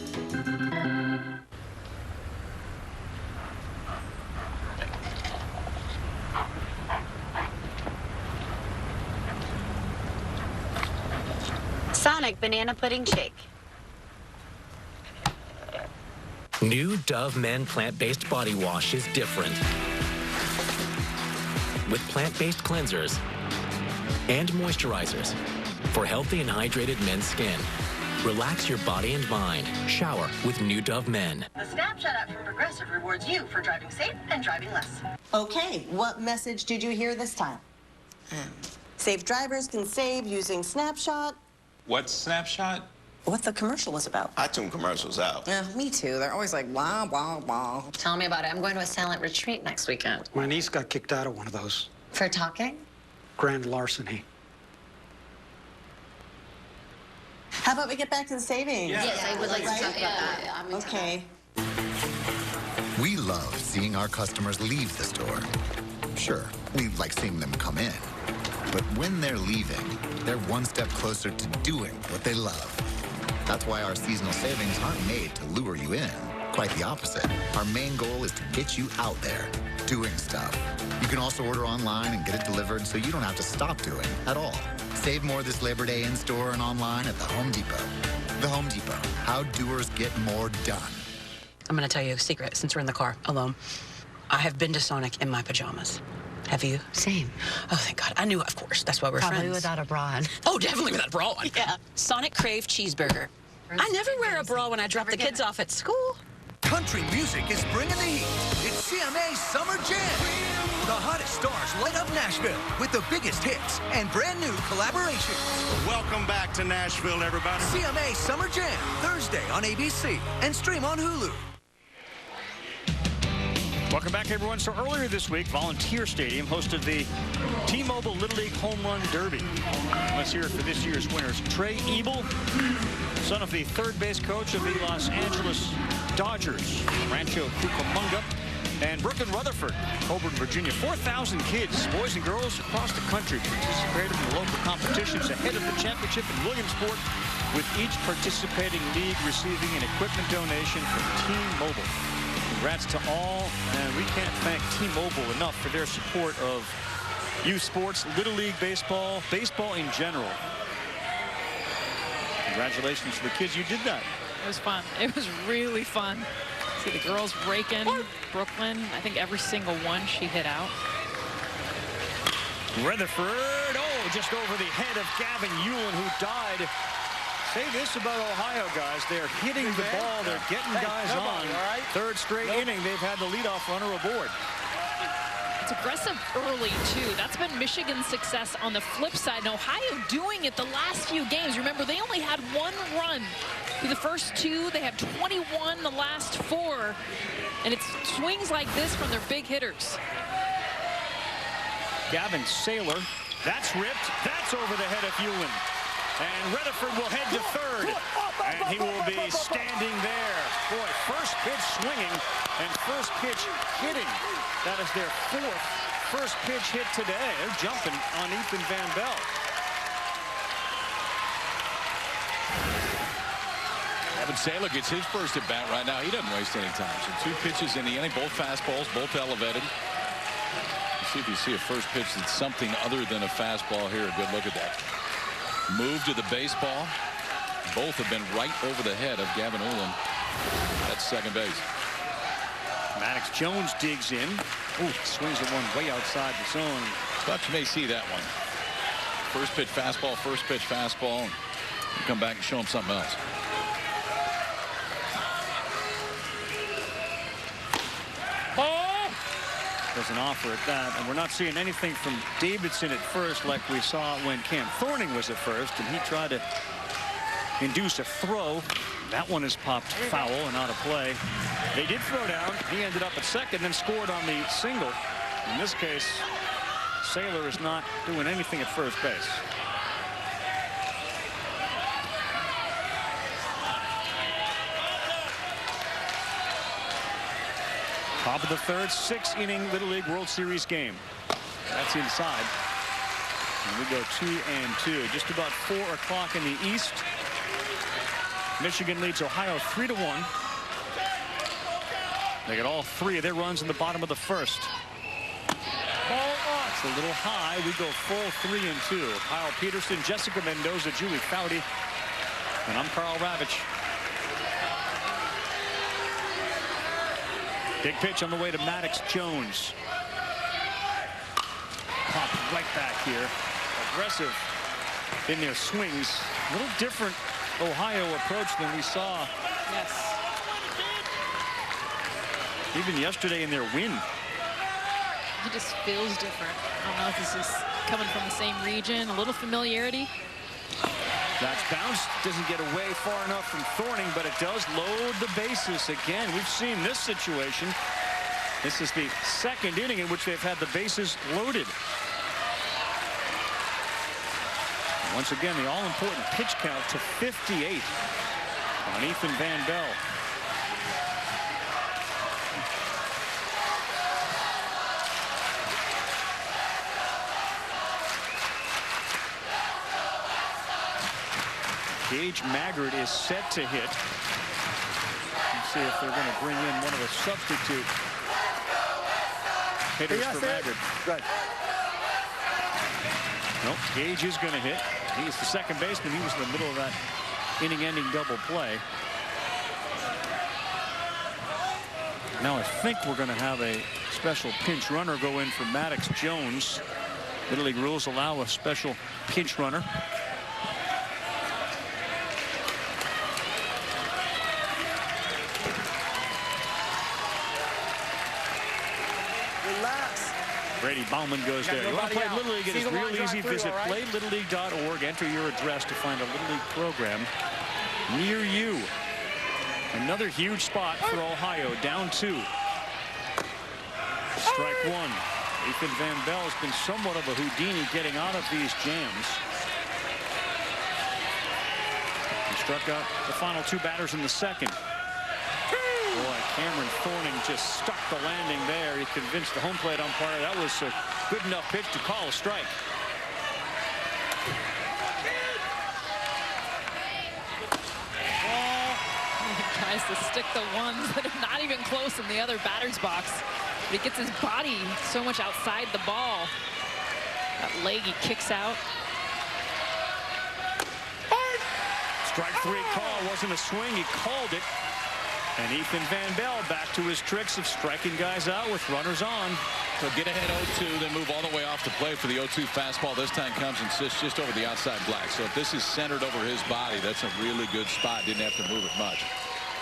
Sonic Banana Pudding Shake. New Dove Men plant-based body wash is different. With plant-based cleansers and moisturizers for healthy and hydrated men's skin. Relax your body and mind. Shower with New Dove Men. The Snapchat app from Progressive rewards you for driving safe and driving less. Okay, what message did you hear this time? Safe drivers can save using Snapshot. What's Snapshot? What the commercial was about. I tune commercials out. Yeah, me too. They're always like, blah, blah, blah. Tell me about it. I'm going to a silent retreat next weekend. My niece got kicked out of one of those. For talking? Grand larceny. How about we get back to the savings? Yes, I would like to talk about that. Okay. We love seeing our customers leave the store. Sure, we like seeing them come in. But when they're leaving, they're one step closer to doing what they love. That's why our seasonal savings aren't made to lure you in. Quite the opposite. Our main goal is to get you out there, doing stuff. You can also order online and get it delivered so you don't have to stop doing at all. Save more this Labor Day in-store and online at the Home Depot. The Home Depot. How doers get more done. I'm going to tell you a secret since we're in the car alone. I have been to Sonic in my pajamas. Have you? Same. Oh, thank God. I knew, of course. That's why we're friends. Probably without a bra on. Oh, definitely without a bra on. Yeah. Sonic Crave Cheeseburger. I never wear a bra when I drop the kids off at school. Country music is bringing the heat. It's CMA's Summer Jam. The hottest stars light up Nashville with the biggest hits and brand new collaborations. Welcome back to Nashville, everybody. CMA Summer Jam, Thursday on ABC and stream on Hulu. Welcome back, everyone. So earlier this week, Volunteer Stadium hosted the T-Mobile Little League Home Run Derby. Let's hear it for this year's winners. Trey Ebel, son of the third base coach of the Los Angeles Dodgers, Rancho Cucamonga, and Brooklyn Rutherford, Coburn, Virginia. 4,000 kids, boys and girls across the country, participated in the local competitions ahead of the championship in Williamsport, with each participating league receiving an equipment donation from T-Mobile. Congrats to all, and we can't thank T-Mobile enough for their support of youth sports, Little League baseball, baseball in general. Congratulations to the kids. You did that. It was fun. It was really fun. See the girls raking. Brooklyn, I think every single one she hit out. Rutherford, oh, just over the head of Gavin Hewlin, who died. Say this about Ohio, guys. They're hitting the ball. They're getting guys on. Third straight inning, they've had the leadoff runner aboard. It's aggressive early, too. That's been Michigan's success on the flip side. And Ohio doing it the last few games. Remember, they only had 1 run through the first 2. They have 21 the last 4. And it's swings like this from their big hitters. Gavin Saylor. That's ripped. That's over the head of Hewlin. And Rutherford will head to third. And he will be standing there. Boy, first pitch swinging and first pitch hitting. That is their first pitch hit today. They're jumping on Ethan Van Bell. Evan Saylor gets his first at bat right now. He doesn't waste any time. So 2 pitches in the inning, both fastballs, both elevated. Let's see if you see a first pitch that's something other than a fastball here. A good look at that. Move to the baseball. Both have been right over the head of Gavin Ullin at second base. Maddox Jones digs in. Ooh, swings at one way outside the zone. Thought you may see that one. First pitch fastball, first pitch fastball. Come back and show him something else. Doesn't offer at that, and we're not seeing anything from Davidson at first like we saw when Cam Thorning was at first, and he tried to induce a throw. That one is popped foul and out of play. They did throw down. He ended up at second and scored on the single. In this case, Saylor is not doing anything at first base. Top of the third, 6-inning Little League World Series game. That's inside. And we go 2-2. Just about 4 o'clock in the East. Michigan leads Ohio 3-1. They get all 3 of their runs in the bottom of the first. It's a little high. We go full 3-2. Kyle Peterson, Jessica Mendoza, Julie Foudy, and I'm Carl Ravitch. Big pitch on the way to Maddox Jones. Pop right back here. Aggressive in their swings. A little different Ohio approach than we saw. Yes. Even yesterday in their win. He just feels different. I don't know if this is coming from the same region. A little familiarity. That's bounced. Doesn't get away far enough from Thorning, but it does load the bases again. We've seen this situation. This is the second inning in which they've had the bases loaded. Once again, the all-important pitch count to 58 on Ethan Van Bell. Gage Maggard is set to hit. Let's see if they're going to bring in one of the substitute hitters for Maggard. Good. Nope, Gage is going to hit. He's the second baseman. He was in the middle of that inning-ending double play. Now I think we're going to have a special pinch runner go in for Maddox Jones. Little League rules allow a special pinch runner. Brady Bauman goes there. You want to play Little League? It is real easy. Visit playlittleLeague.org. Enter your address to find a Little League program near you. Another huge spot for Ohio. Down 2. Strike 1. Ethan Van Bell has been somewhat of a Houdini getting out of these jams. He struck out the final 2 batters in the second. Boy, Cameron Thorning just stuck the landing there. He convinced the home plate umpire that was a good enough pitch to call a strike. Tries to stick the ones that are not even close in the other batter's box. But he gets his body so much outside the ball. That leg he kicks out. Strike 3 call. Wasn't a swing. He called it. And Ethan Van Bell back to his tricks of striking guys out with runners on. So get ahead 0-2, then move all the way off the plate for the 0-2 fastball. This time comes and sits just over the outside black. So if this is centered over his body, that's a really good spot. Didn't have to move it much.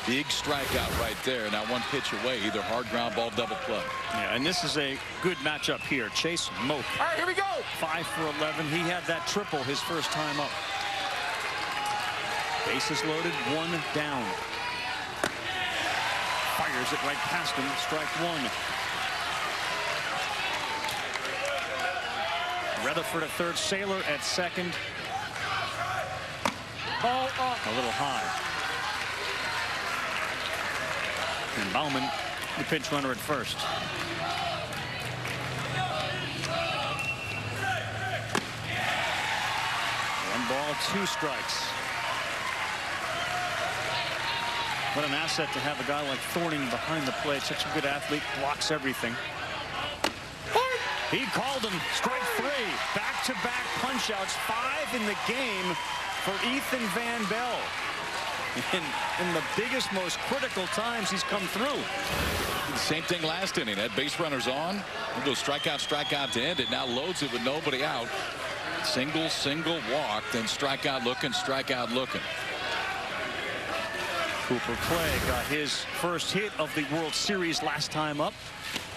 Big strikeout right there. Now 1 pitch away, either hard ground ball, double play. Yeah, and this is a good matchup here. Chase Moak. All right, here we go. 5 for 11. He had that triple his first time up. Bases loaded, 1 down. Fires it right past him. Strike 1. Rutherford at third, Saylor at second. A little high. And Bauman, the pinch runner at first. 1 ball, 2 strikes. What an asset to have a guy like Thorning behind the plate. Such a good athlete, blocks everything. He called him strike 3. Back-to-back punch-outs, 5 in the game for Ethan Van Bell. In the biggest, most critical times he's come through. Same thing last inning. That base runner's on. We'll go strikeout to end it. Now loads it with nobody out. Single, walk, then strikeout looking. Cooper Clay got his first hit of the World Series last time up.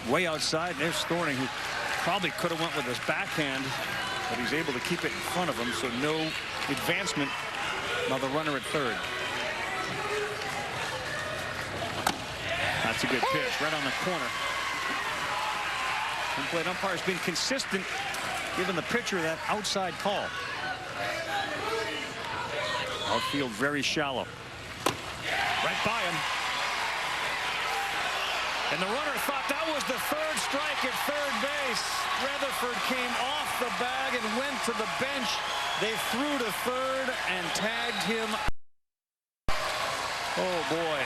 Way outside. There's Thorning, who probably could have went with his backhand, but he's able to keep it in front of him, so no advancement. Now the runner at third. That's a good pitch, right on the corner. Home plate umpire's been consistent, giving the pitcher that outside call. Outfield very shallow. Right by him. And the runner thought that was the third strike at third base. Rutherford came off the bag and went to the bench. They threw to third and tagged him. Oh boy.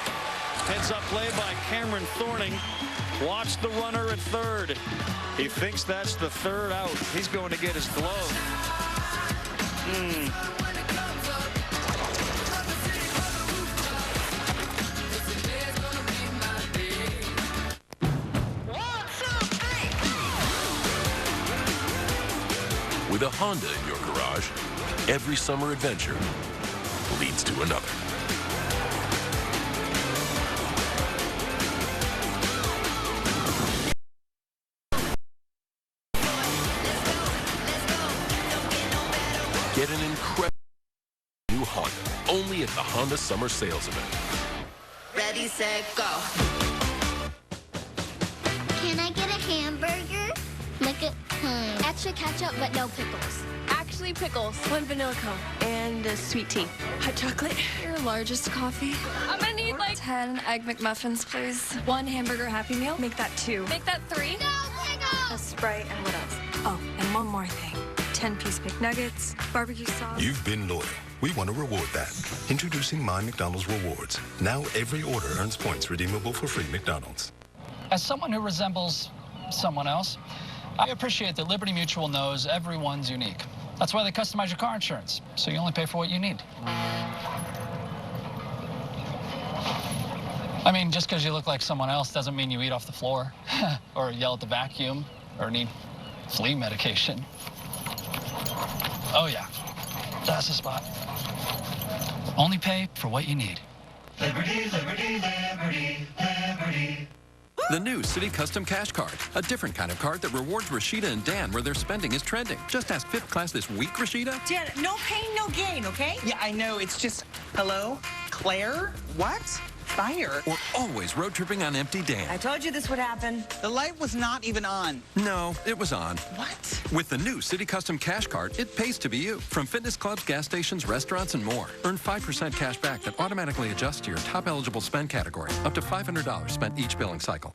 Heads up play by Cameron Thorning. Watch the runner at third. He thinks that's the third out. He's going to get his glove. With a Honda in your garage, every summer adventure leads to another. Get an incredible new Honda only at the Honda Summer Sales Event. Ready, set, go. Can I get a hamburger? Look at extra ketchup, but no pickles. Actually, pickles. 1 vanilla cone and a sweet tea. Hot chocolate. Your largest coffee. I'm gonna need like 10 egg McMuffins, please. 1 hamburger Happy Meal. Make that 2. Make that 3. No pickles. A Sprite and what else? Oh, and one more thing. 10-piece McNuggets, barbecue sauce. You've been loyal. We want to reward that. Introducing My McDonald's Rewards. Now every order earns points redeemable for free McDonald's. As someone who resembles someone else, I appreciate that Liberty Mutual knows everyone's unique. That's why they customize your car insurance, so you only pay for what you need. I mean, just because you look like someone else doesn't mean you eat off the floor or yell at the vacuum or need flea medication. Oh, yeah, that's the spot. Only pay for what you need. Liberty, liberty, liberty, liberty. The new City Custom Cash Card, a different kind of card that rewards Rashida and Dan where their spending is trending. Just ask 5th class this week, Rashida. Dan, no pain, no gain, okay? Yeah, I know. It's just, hello? Claire? What? Fire? Or always road tripping on empty, Dan. I told you this would happen. The light was not even on. No, it was on. What? With the new City Custom Cash Card, it pays to be you. From fitness clubs, gas stations, restaurants, and more. Earn 5% cash back that automatically adjusts to your top eligible spend category. Up to $500 spent each billing cycle.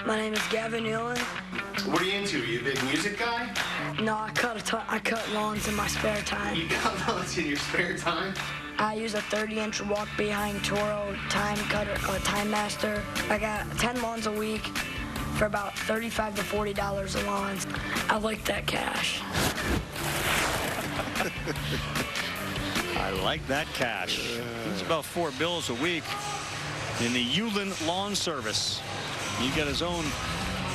My name is Gavin Nealon. What are you into? Are you a big music guy? No, I cut lawns in my spare time. You cut lawns in your spare time? I use a 30-inch walk-behind Toro time cutter, Time Master. I got 10 lawns a week for about $35 to $40 a lawn. I like that cash. I like that cash. It's about $4 bills a week in the Ulan Lawn Service. You get his own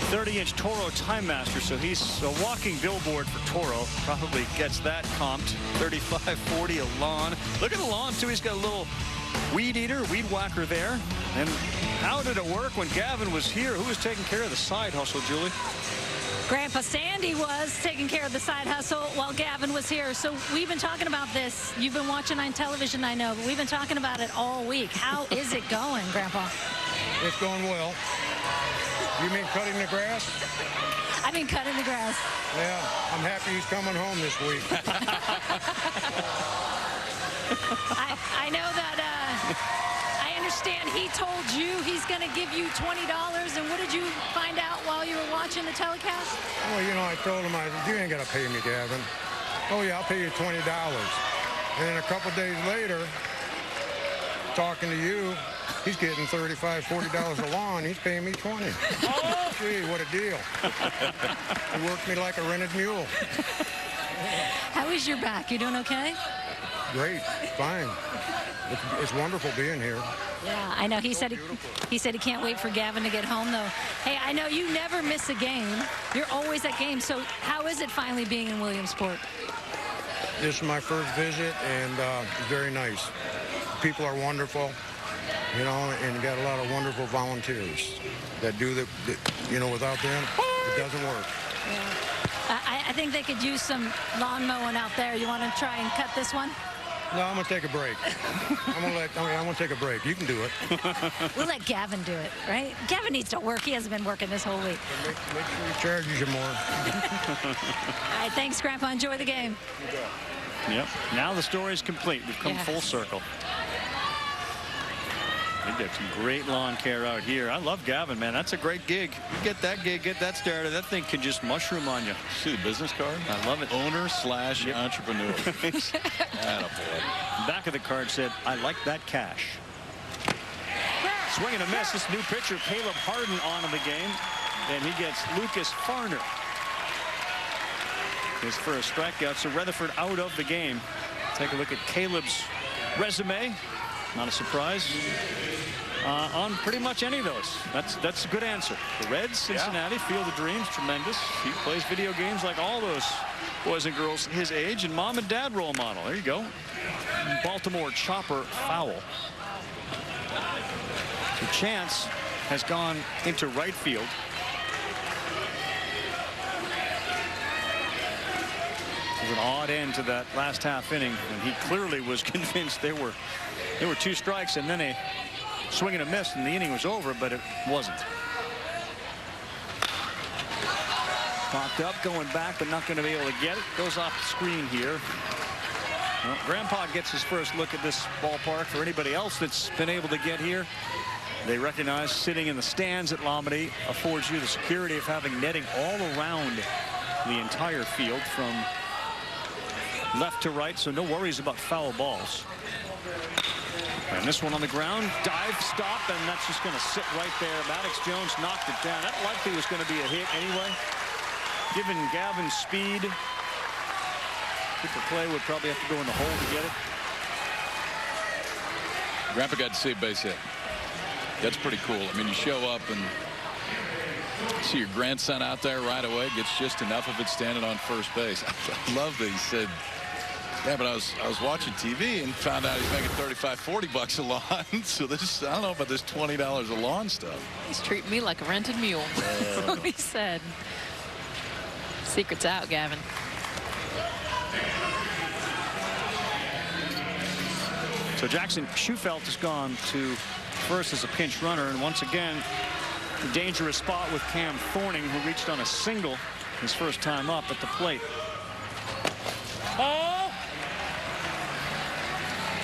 30-inch Toro Time Master, so he's a walking billboard for Toro. Probably gets that comped. 35-40 a lawn. Look at the lawn, too. He's got a little weed eater, weed whacker there. And how did it work when Gavin was here? Who was taking care of the side hustle, Julie? Grandpa Sandy was taking care of the side hustle while Gavin was here. So we've been talking about this. You've been watching on television, I know, but we've been talking about it all week. How is it going, Grandpa? It's going well. You mean cutting the grass? I mean cutting the grass. Yeah, I'm happy he's coming home this week. I know that I understand he told you he's going to give you $20. And what did you find out while you were watching the telecast? Well, you know, I told him, you ain't got to pay me, Gavin. Oh, yeah, I'll pay you $20. And then a couple days later, talking to you, he's getting $35, $40 a lawn. He's paying me $20. Oh, gee, what a deal. He worked me like a rented mule. How is your back? You doing okay? Great, fine. It's wonderful being here. Yeah, I know. He said he can't wait for Gavin to get home, though. Hey, I know you never miss a game. You're always at games. So how is it finally being in Williamsport? This is my first visit, and it's very nice. People are wonderful, you know, and you got a lot of wonderful volunteers that do the you know, without them, it doesn't work. Yeah. I think they could use some lawn mowing out there. You want to try and cut this one? No, I'm going to take a break. I'm going to take a break. You can do it. We'll let Gavin do it, right? Gavin needs to work. He hasn't been working this whole week. Make sure he charges you more. All right, thanks, Grandpa. Enjoy the game. Yep. Now the story's complete. We've come full circle. They did some great lawn care out here. I love Gavin, man. That's a great gig. You get that gig, get that started. That thing can just mushroom on you. See the business card? I love it. Owner/entrepreneur. Back of the card said, I like that cash. Swing and a miss. This new pitcher, Caleb Harden, on in the game. And he gets Lucas Farner. His first strikeout. So Rutherford out of the game. Take a look at Caleb's resume. Not a surprise on pretty much any of those. That's a good answer. The Reds, Cincinnati, Field of Dreams, tremendous. He plays video games like all those boys and girls his age, and mom and dad role model. There you go. Baltimore chopper foul. The Chance has gone into right field. It was an odd end to that last half inning, and he clearly was convinced there were 2 strikes and then a swing and a miss, and the inning was over, but it wasn't. Popped up, going back, but not going to be able to get it. Goes off the screen here. Well, Grandpa gets his first look at this ballpark. For anybody else that's been able to get here, they recognize sitting in the stands at Lombardy affords you the security of having netting all around the entire field from left to right, so no worries about foul balls. And this one on the ground, dive, stop, and that's just going to sit right there. Maddox Jones knocked it down. That likely was going to be a hit anyway. Given Gavin's speed, Cooper Clay would probably have to go in the hole to get it. Grandpa got to see a base hit. That's pretty cool. I mean, you show up and see your grandson out there right away, gets just enough of it standing on first base. I love that he said, yeah, but I was watching TV and found out he's making $35-40 a lawn. So this, I don't know about this $20 a lawn stuff. He's treating me like a rented mule. That's what he said. Secret's out, Gavin. So Jackson Schufelt has gone to first as a pinch runner, and once again, a dangerous spot with Cam Thorning, who reached on a single his first time up at the plate. Oh!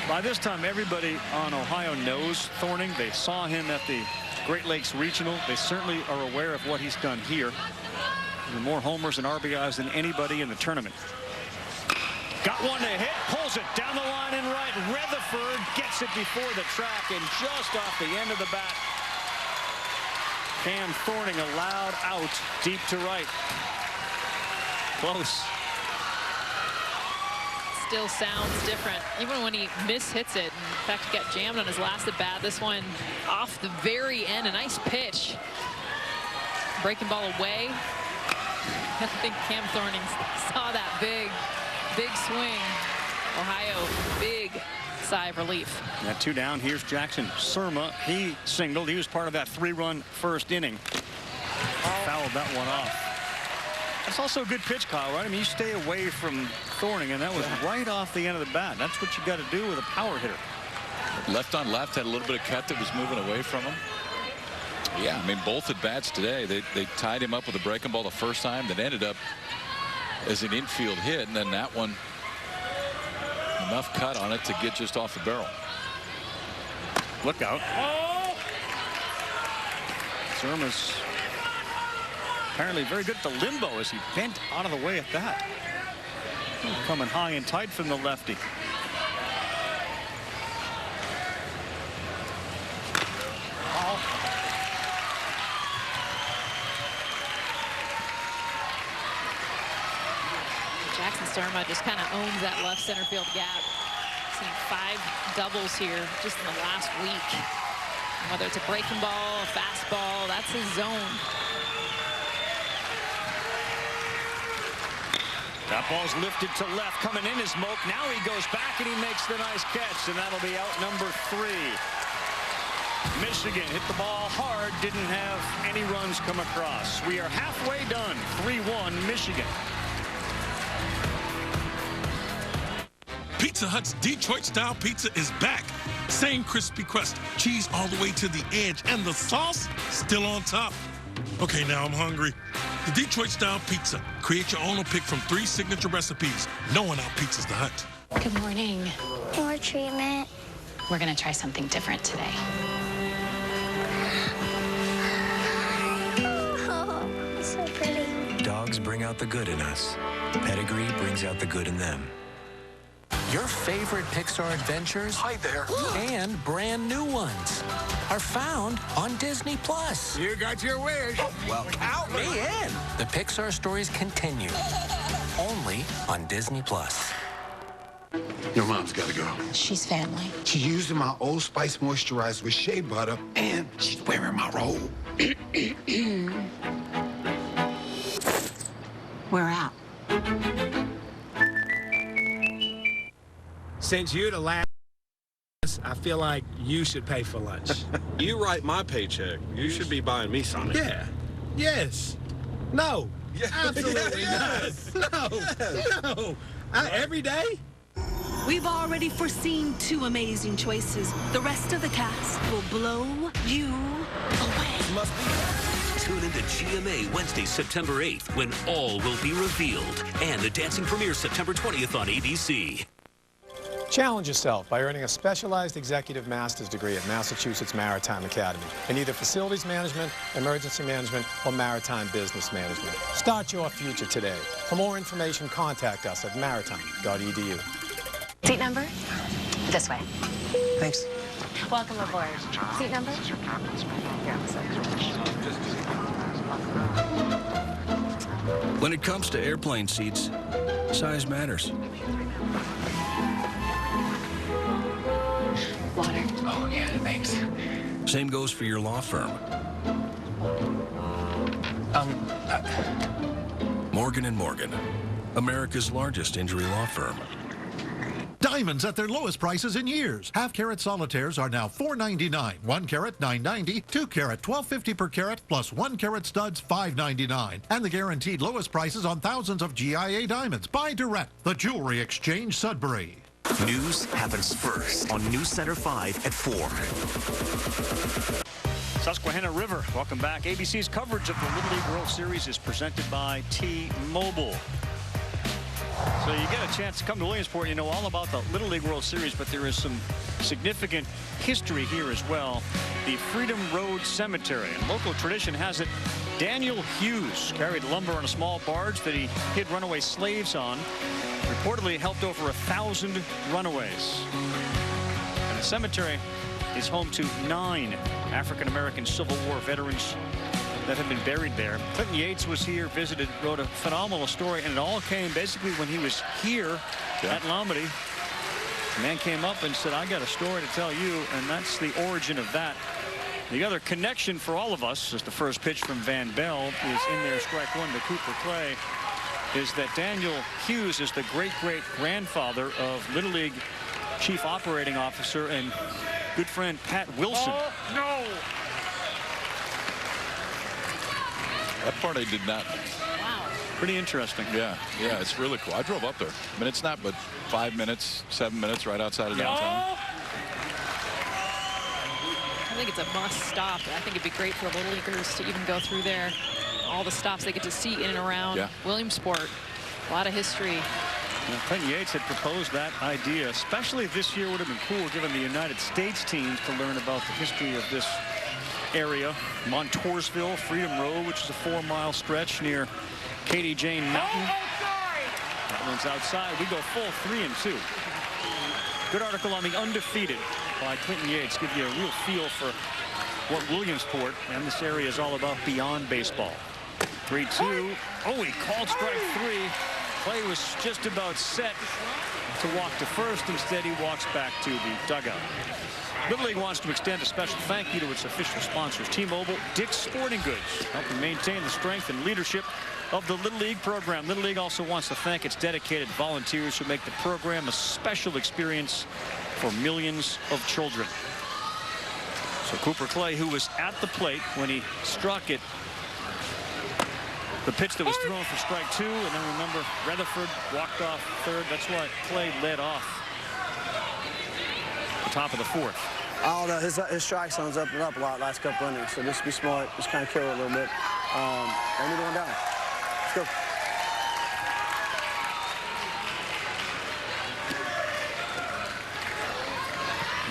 By this time, everybody on Ohio knows Thorning. They saw him at the Great Lakes Regional. They certainly are aware of what he's done here. More homers and RBIs than anybody in the tournament. Got one to hit, pulls it down the line and right. Rutherford gets it before the track and just off the end of the bat. Cam Thorning allowed out deep to right. Close. Still sounds different, even when he mishits it. In fact, he got jammed on his last at bat. This one off the very end, a nice pitch. breaking ball away. I think Cam Thorning saw that big swing. Ohio, big sigh of relief. Got 2 down. Here's Jackson Surma. He singled. He was part of that 3-run first inning. Fouled that one off. That's also a good pitch, Kyle, right? I mean, you stay away from Thorning, and that was right off the end of the bat. That's what you got to do with a power hitter. Left on left, had a little bit of cut that was moving away from him. Yeah, I mean, both at bats today, they tied him up with a breaking ball the first time that ended up as an infield hit, and then that one, enough cut on it to get just off the barrel. Look out. Surma's apparently very good at the limbo as he bent out of the way at that. Coming high and tight from the lefty. Jackson Surma just kind of owns that left center field gap. Seen 5 doubles here just in the last week. And whether it's a breaking ball, a fastball, that's his zone. That ball's lifted to left, coming in is Moak. Now he goes back and he makes the nice catch, and that'll be out number 3. Michigan hit the ball hard, didn't have any runs come across. We are halfway done. 3-1 Michigan. Pizza Hut's Detroit-style pizza is back. Same crispy crust, cheese all the way to the edge, and the sauce still on top. Okay, now I'm hungry. The Detroit-style pizza. Create your own or pick from 3 signature recipes. No one out-pizzas the Hut. Good morning. More treatment. We're going to try something different today. Oh, it's so pretty. Dogs bring out the good in us. Pedigree brings out the good in them. Your favorite Pixar adventures, hi there, and brand new ones are found on Disney+. You got your wish. Well, count me in. The Pixar stories continue, only on Disney+. Your mom's got to go. She's family. She's using my Old Spice moisturizer with shea butter, and she's wearing my robe. We're out. Since you're the last, I feel like you should pay for lunch. You write my paycheck. You should be buying me something. Yeah. Yes. No. Yeah. Absolutely Yes. not. No. Yes. No. Every day? We've already foreseen 2 amazing choices. The rest of the cast will blow you away. Must be. Tune into GMA Wednesday, September 8th, when all will be revealed. And the dancing premieres September 20th on ABC. Challenge yourself by earning a specialized executive master's degree at Massachusetts Maritime Academy in either facilities management, emergency management, or maritime business management. Start your future today. For more information, contact us at maritime.edu. Seat number? This way. Thanks. Welcome aboard. Seat number? When it comes to airplane seats, size matters. Water. Oh, yeah, thanks. Same goes for your law firm. Morgan & Morgan, America's largest injury law firm. Diamonds at their lowest prices in years. Half-carat solitaires are now $4.99. 1 carat $9.90. 2 carat $12.50 per carat. Plus 1 carat studs $5.99. And the guaranteed lowest prices on thousands of GIA diamonds. Buy direct. The Jewelry Exchange, Sudbury. News happens first on News Center 5 at 4. Susquehanna River, welcome back. ABC's coverage of the Little League World Series is presented by T-Mobile. So you get a chance to come to Williamsport, you know all about the Little League World Series, but there is some significant history here as well. The Freedom Road Cemetery, and local tradition has it, Daniel Hughes carried lumber on a small barge that he hid runaway slaves on. Reportedly helped over 1,000 runaways. And the cemetery is home to 9 African-American Civil War veterans that have been buried there. Clinton Yates was here, visited, wrote a phenomenal story, and it all came basically when he was here at Lombardy. The man came up and said, I got a story to tell you, and that's the origin of that. The other connection for all of us, as the first pitch from Van Bell is in there, strike one to Cooper Clay, is that Daniel Hughes is the great-great-grandfather of Little League Chief Operating Officer and good friend Pat Wilson. Oh, no! That part I did not. Wow. Pretty interesting. Yeah, it's really cool. I drove up there. I mean, it's not but 5 minutes, 7 minutes right outside of downtown. I think it's a must stop. I think it'd be great for Little Leaguers to even go through there. All the stops they get to see in and around Williamsport. A lot of history. Clinton Yates had proposed that idea, especially this year would have been cool given the United States teams to learn about the history of this area. Montoursville, Freedom Road, which is a 4-mile stretch near Katie Jane Mountain. That one's outside. We go full 3-2. Good article on the undefeated by Clinton Yates. Give you a real feel for what Williamsport and this area is all about beyond baseball. 3-2. Oh, he called strike 3. Clay was just about set to walk to first. Instead, he walks back to the dugout. Little League wants to extend a special thank you to its official sponsors, T-Mobile, Dick's Sporting Goods, helping maintain the strength and leadership of the Little League program. Little League also wants to thank its dedicated volunteers who make the program a special experience for millions of children. So Cooper Clay, who was at the plate when he struck it, the pitch that was thrown for strike 2, and then remember Rutherford walked off third. That's why Clay led off the top of the 4th. I don't know, his strike zone's up and up a lot last couple innings, so just be smart, just kind of kill it a little bit. Don't need one down. Let's go.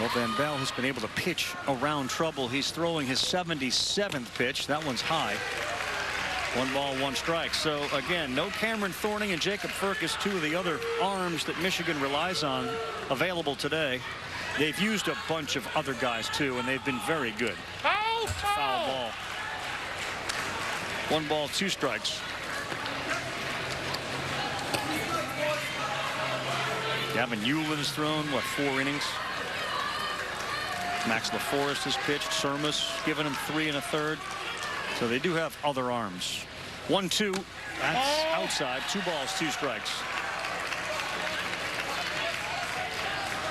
Well, Van Bell has been able to pitch around trouble. He's throwing his 77th pitch. That one's high. 1 ball, 1 strike. So again, no Cameron Thorning and Jacob Firkus, 2 of the other arms that Michigan relies on, available today. They've used a bunch of other guys too, and they've been very good. Foul ball. 1 ball, 2 strikes. Gavin Euland's thrown, what, 4 innings? Max LaForest has pitched. Sermus giving him 3 1/3. So they do have other arms. 1-2. That's outside. 2 balls, 2 strikes.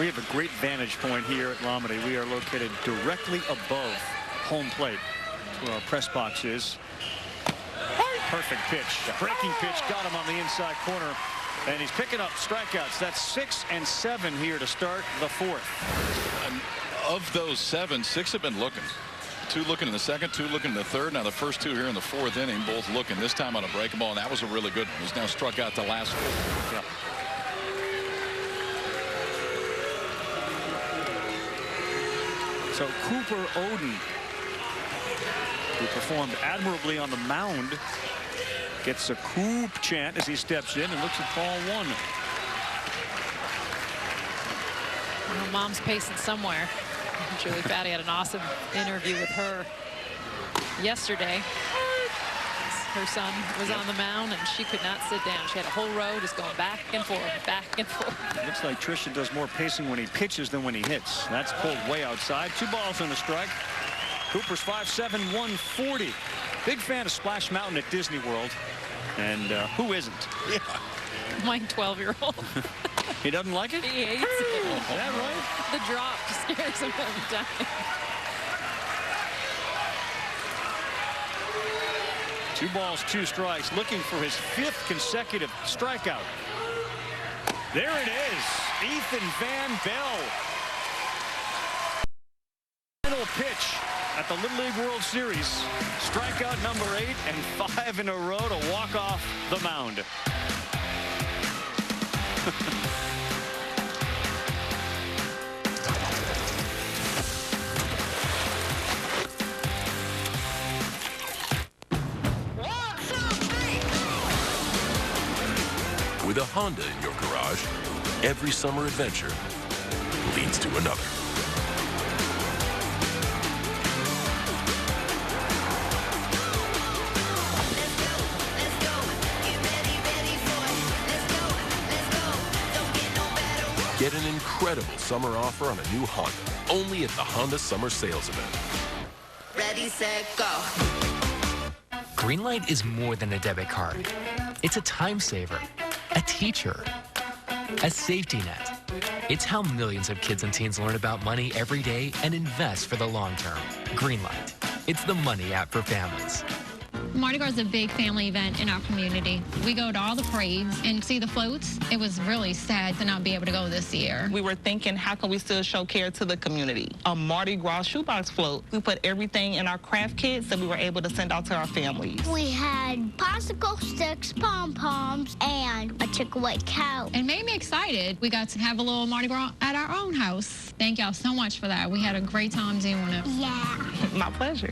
We have a great vantage point here at Lomity. We are located directly above home plate. That's where our press box is. Perfect pitch. Breaking pitch got him on the inside corner. And he's picking up strikeouts. That's 6 and 7 here to start the 4th. And of those 7, 6 have been looking. 2 looking in the 2nd, 2 looking in the 3rd. Now the first 2 here in the 4th inning, both looking, this time on a breaking ball, and that was a really good one. He's now struck out the last 4. Yeah. So Cooper Oden, who performed admirably on the mound, gets a Coop chant as he steps in and looks at ball 1. Well, Mom's pacing somewhere. Julie Fatty had an awesome interview with her yesterday. Her son was on the mound and she could not sit down. She had a whole row just going back and forth, back and forth. Looks like Trisha does more pacing when he pitches than when he hits. That's pulled way outside. 2 balls and a strike. Cooper's 5'7", 140. Big fan of Splash Mountain at Disney World. And who isn't? Yeah. My 12-year-old. He doesn't like it? He hates it. Is that right? The drop scares him every time. 2 balls, 2 strikes, looking for his 5th consecutive strikeout. There it is, Ethan Van Bell. Final pitch at the Little League World Series. Strikeout number 8 and 5 in a row to walk off the mound. With a Honda in your garage, every summer adventure leads to another. Get an incredible summer offer on a new Honda, only at the Honda Summer Sales Event. Ready, set, go. Greenlight is more than a debit card. It's a time saver, a teacher, a safety net. It's how millions of kids and teens learn about money every day and invest for the long term. Greenlight. It's the money app for families. Mardi Gras is a big family event in our community. We go to all the parades and see the floats. It was really sad to not be able to go this year. We were thinking, how can we still show care to the community? A Mardi Gras shoebox float. We put everything in our craft kits that we were able to send out to our families. We had popsicle sticks, pom-poms, and a chick-a-white cow. It made me excited. We got to have a little Mardi Gras at our own house. Thank y'all so much for that. We had a great time doing it. Yeah. My pleasure.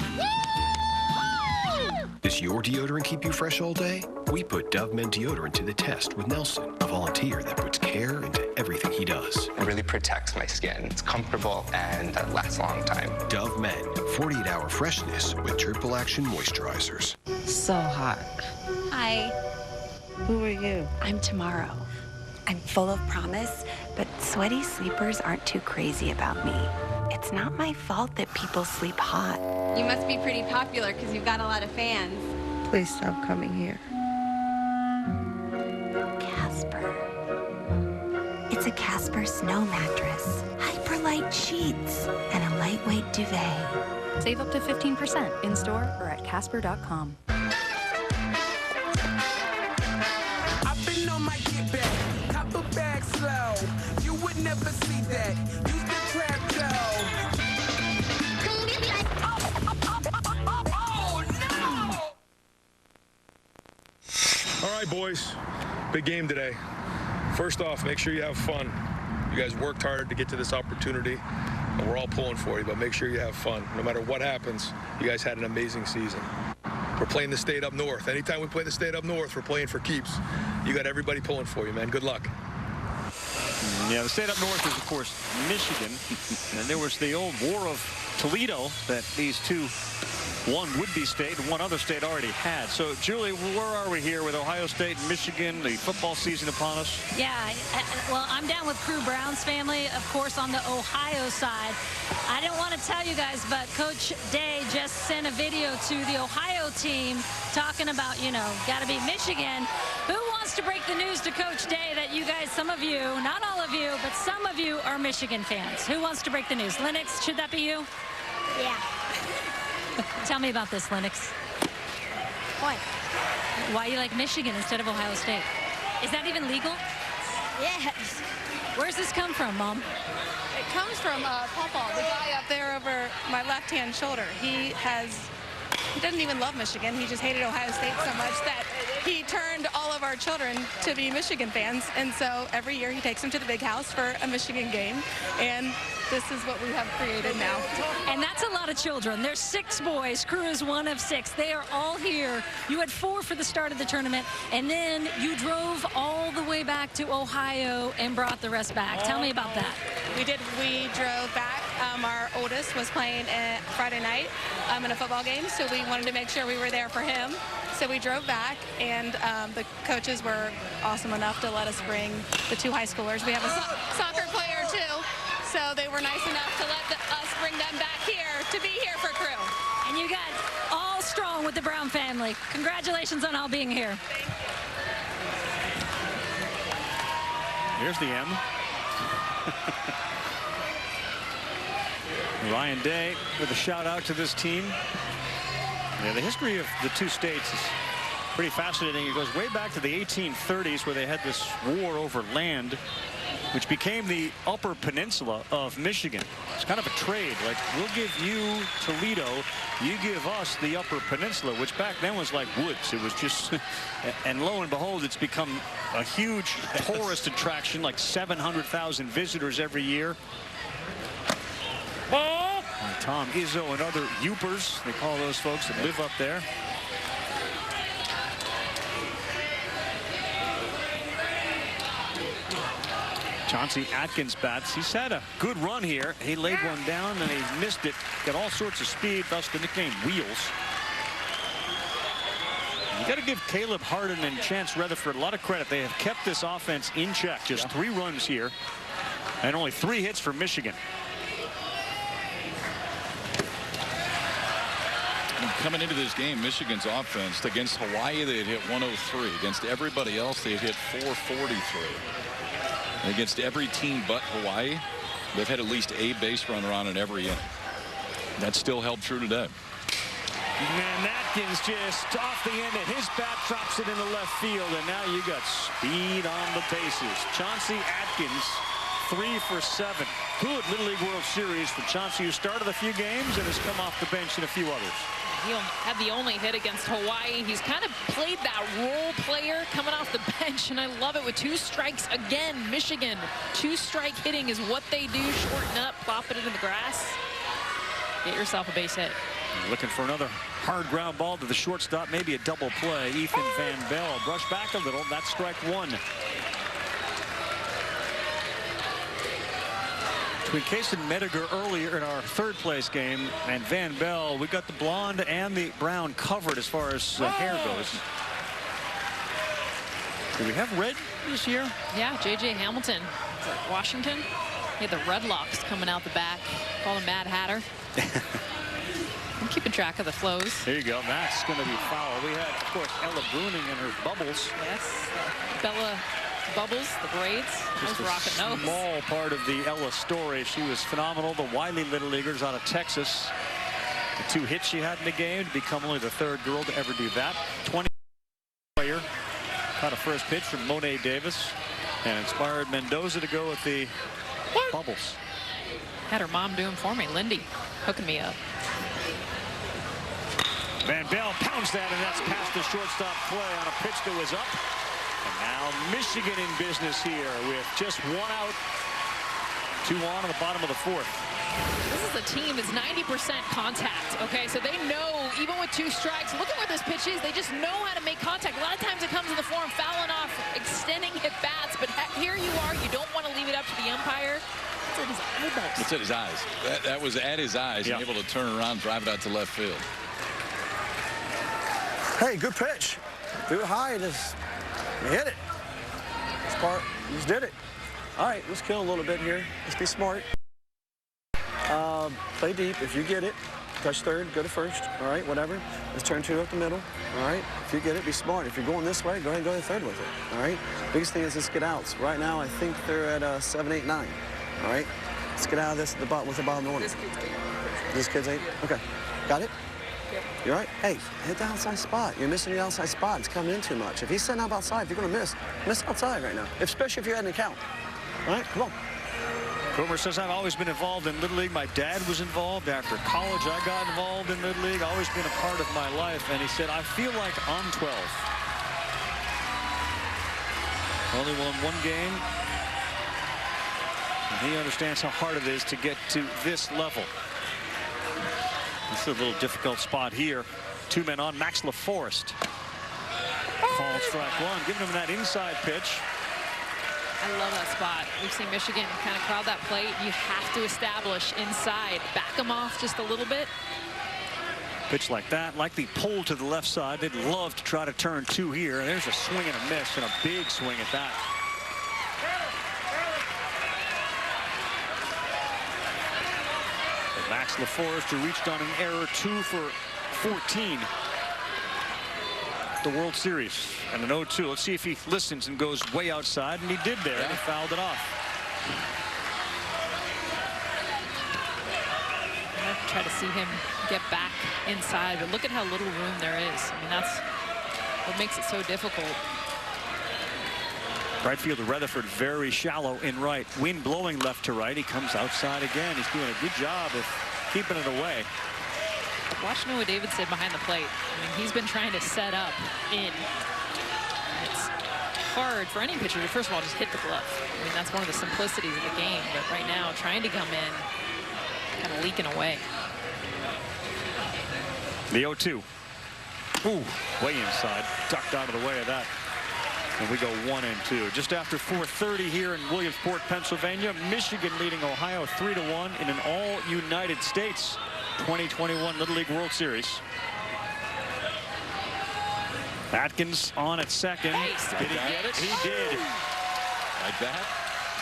Does your deodorant keep you fresh all day? We put Dove Men deodorant to the test with Nelson, a volunteer that puts care into everything he does. It really protects my skin. It's comfortable and it lasts a long time. Dove Men, 48-hour freshness with triple action moisturizers. So hot. Hi. Who are you? I'm Tomorrow. I'm full of promise, but sweaty sleepers aren't too crazy about me. It's not my fault that people sleep hot. You must be pretty popular because you've got a lot of fans. Please stop coming here. Casper. It's a Casper snow mattress, hyper-light sheets, and a lightweight duvet. Save up to 15% in-store or at Casper.com. I've been on my get back, cop a bag slow. You would never see that. Use the trap though. All right, boys, big game today. First off, make sure you have fun. You guys worked hard to get to this opportunity, and we're all pulling for you, but make sure you have fun. No matter what happens, you guys had an amazing season. We're playing the state up north. Anytime we play the state up north, we're playing for keeps. You got everybody pulling for you, man. Good luck. Yeah, the state up north is, of course, Michigan. And there was the old war of Toledo that these two, one would-be state and one other state already had. So, Julie, where are we here with Ohio State and Michigan, the football season upon us? Yeah, well, I'm down with Crew Brown's family, of course, on the Ohio side. I didn't want to tell you guys, but Coach Day just sent a video to the Ohio team talking about, you know, got to beat Michigan. Who wants to break the news to Coach Day that you guys, some of you, not all of you, but some of you are Michigan fans? Who wants to break the news? Lennox, should that be you? Yeah. Tell me about this, Lennox. What? Why you like Michigan instead of Ohio State? Is that even legal? Yes. Where's this come from, Mom? It comes from Papa, the guy up there over my left-hand shoulder. He doesn't even love Michigan. He just hated Ohio State so much that he turned all of our children to be Michigan fans. And so every year he takes them to the big house for a Michigan game. And this is what we have created now. And that's a lot of children. There's 6 boys. Crew is one of 6. They are all here. You had 4 for the start of the tournament, and then you drove all the way back to Ohio and brought the rest back. Tell me about that. We did. We drove back. Our oldest was playing Friday night in a football game, so we wanted to make sure we were there for him. So we drove back, and the coaches were awesome enough to let us bring the 2 high schoolers. We have a soccer player, too. So they were nice enough to let us bring them back here to be here for Crew. And you got all strong with the Brown family. Congratulations on all being here. Here's the M. Ryan Day with a shout out to this team. Yeah, the history of the 2 states is pretty fascinating. It goes way back to the 1830s where they had this war over land, which became the Upper Peninsula of Michigan. It's kind of a trade. Like, we'll give you Toledo, you give us the Upper Peninsula, which back then was like woods. It was just, and lo and behold, it's become a huge tourist attraction, like 700,000 visitors every year. And Tom Izzo and other Youpers, they call those folks that live up there. Chauncey Atkins bats. He's had a good run here. He laid one down and he missed it. Got all sorts of speed, thus the nickname Wheels. You got to give Caleb Hardin and Chance Rutherford a lot of credit. They have kept this offense in check. Just 3 runs here and only 3 hits for Michigan. coming into this game, Michigan's offense against Hawaii, they had hit 103. Against everybody else, they had hit 443. And against every team but Hawaii, they've had at least a base runner on in every inning. That still held true today. And Atkins just off the end of his bat, drops it into left field, and now you got speed on the bases. Chauncey Atkins, 3 for 7. Good Little League World Series for Chauncey, who started a few games and has come off the bench in a few others. He had the only hit against Hawaii. He's kind of played that role player coming off the bench, and I love it with 2 strikes again. Michigan, 2-strike hitting is what they do. Shorten up, plop it into the grass. Get yourself a base hit. Looking for another hard ground ball to the shortstop, maybe a double play. Ethan Van Bell brushed back a little. That's strike 1. Between Case and Mediger earlier in our third place game and Van Bell, we got the blonde and the brown covered as far as hair goes. Do we have red this year? Yeah, J.J. Hamilton, Washington. He had the red locks coming out the back. Call him Mad Hatter. I'm keeping track of the flows. There you go. That's going to be foul. We had, of course, Ella Bruning and her bubbles. Yes, Bella Bubbles, the braids. Just a rocking those. Small part of the Ella story. She was phenomenal. The Wiley Little Leaguers out of Texas. The 2 hits she had in the game to become only the 3rd girl to ever do that. 20 player. Caught a first pitch from Monet Davis and inspired Mendoza to go with the bubbles. Had her mom doing for me, Lindy, hooking me up. Van Bell pounds that, and that's past the shortstop play on a pitch that was up. And now Michigan in business here with just 1 out, 2 on the bottom of the 4th. This is a team that's 90% contact, okay? So they know, even with 2 strikes, look at where this pitch is. They just know how to make contact. A lot of times it comes in the form fouling off, extending hit bats, but here you are. You don't want to leave it up to the umpire. It's at his eyeballs. It's at his eyes. That was at his eyes, and able to turn around, drive it out to left field. Hey, good pitch. Threw it high and just hit it. This part, just did it. All right, let's kill a little bit here. Let's be smart. Play deep. If you get it, touch third, go to first. All right, whatever. Let's turn 2 up the middle. All right. If you get it, be smart. If you're going this way, go ahead and go to third with it. All right. Biggest thing is let's get outs. Right now, I think they're at 7, 8, 9. All right. Let's get out of this with the bottom order. This kid's 8. Okay. Got it? Yep. You're right. Hey, hit the outside spot. You're missing the outside spot. It's coming in too much. If he's setting up outside, if you're going to miss outside right now. Especially if you're at an account. All right, come on. Cromer says, I've always been involved in Little League. My dad was involved. After college, I got involved in Little League. Always been a part of my life. And he said, I feel like I'm 12. Only won 1 game. And he understands how hard it is to get to this level. This is a little difficult spot here. 2 men on. Max LaForest. Call strike 1. Giving him that inside pitch. I love that spot. We've seen Michigan kind of crowd that plate. You have to establish inside. Back them off just a little bit. Pitch like that, likely pulled to the left side. They'd love to try to turn 2 here. There's a swing and a miss, and a big swing at that. And Max LaForest, who reached on an error 2 for 14. The World Series and an 0-2. Let's see if he listens and goes way outside, and he did there. And he fouled it off. I'm going to try to see him get back inside, but look at how little room there is. I mean, that's what makes it so difficult. Right fielder Rutherford very shallow in right. Wind blowing left to right. He comes outside again. He's doing a good job of keeping it away. Watch Noah Davidson behind the plate. I mean, he's been trying to set up in. It's hard for any pitcher to, first of all, just hit the glove. I mean, that's one of the simplicities of the game. But right now, trying to come in, kind of leaking away. The 0-2. Ooh, way inside. Ducked out of the way of that. And we go 1-2. Just after 4:30 here in Williamsport, Pennsylvania. Michigan leading Ohio 3-1 in an all-United States 2021 Little League World Series. Atkins on at second. Did he get it? He did. Like that?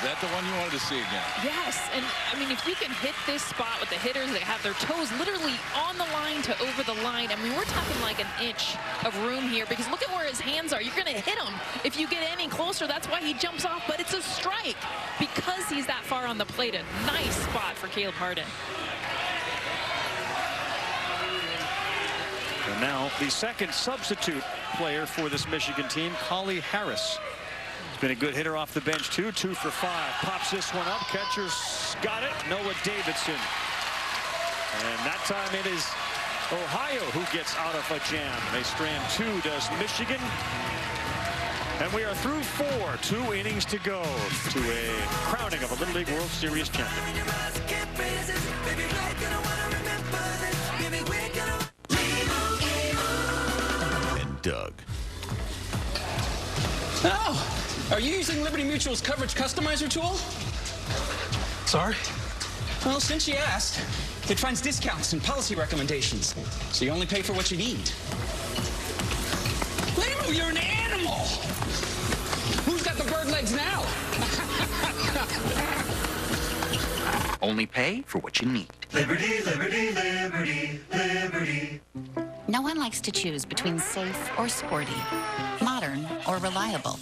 Is that the one you wanted to see again? Yes, and I mean, if you can hit this spot with the hitters that have their toes literally on the line to over the line, I mean, we're talking like an inch of room here, because look at where his hands are. You're going to hit him if you get any closer. That's why he jumps off, but it's a strike because he's that far on the plate. A nice spot for Caleb Harden. And now the second substitute player for this Michigan team, Holly Harris. He's been a good hitter off the bench too. 2 for 5. Pops this one up. Catcher's got it. Noah Davidson. And that time it is Ohio who gets out of a jam. They strand 2, does Michigan. And we are through 4. 2 innings to go to a crowning of a Little League World Series champion. Doug. Oh, are you using Liberty Mutual's coverage customizer tool? Sorry. Well, since you asked, it finds discounts and policy recommendations, so you only pay for what you need. Limo, you're an animal! Who's got the bird legs now? Only pay for what you need. Liberty, liberty, liberty, liberty. No one likes to choose between safe or sporty, modern or reliable.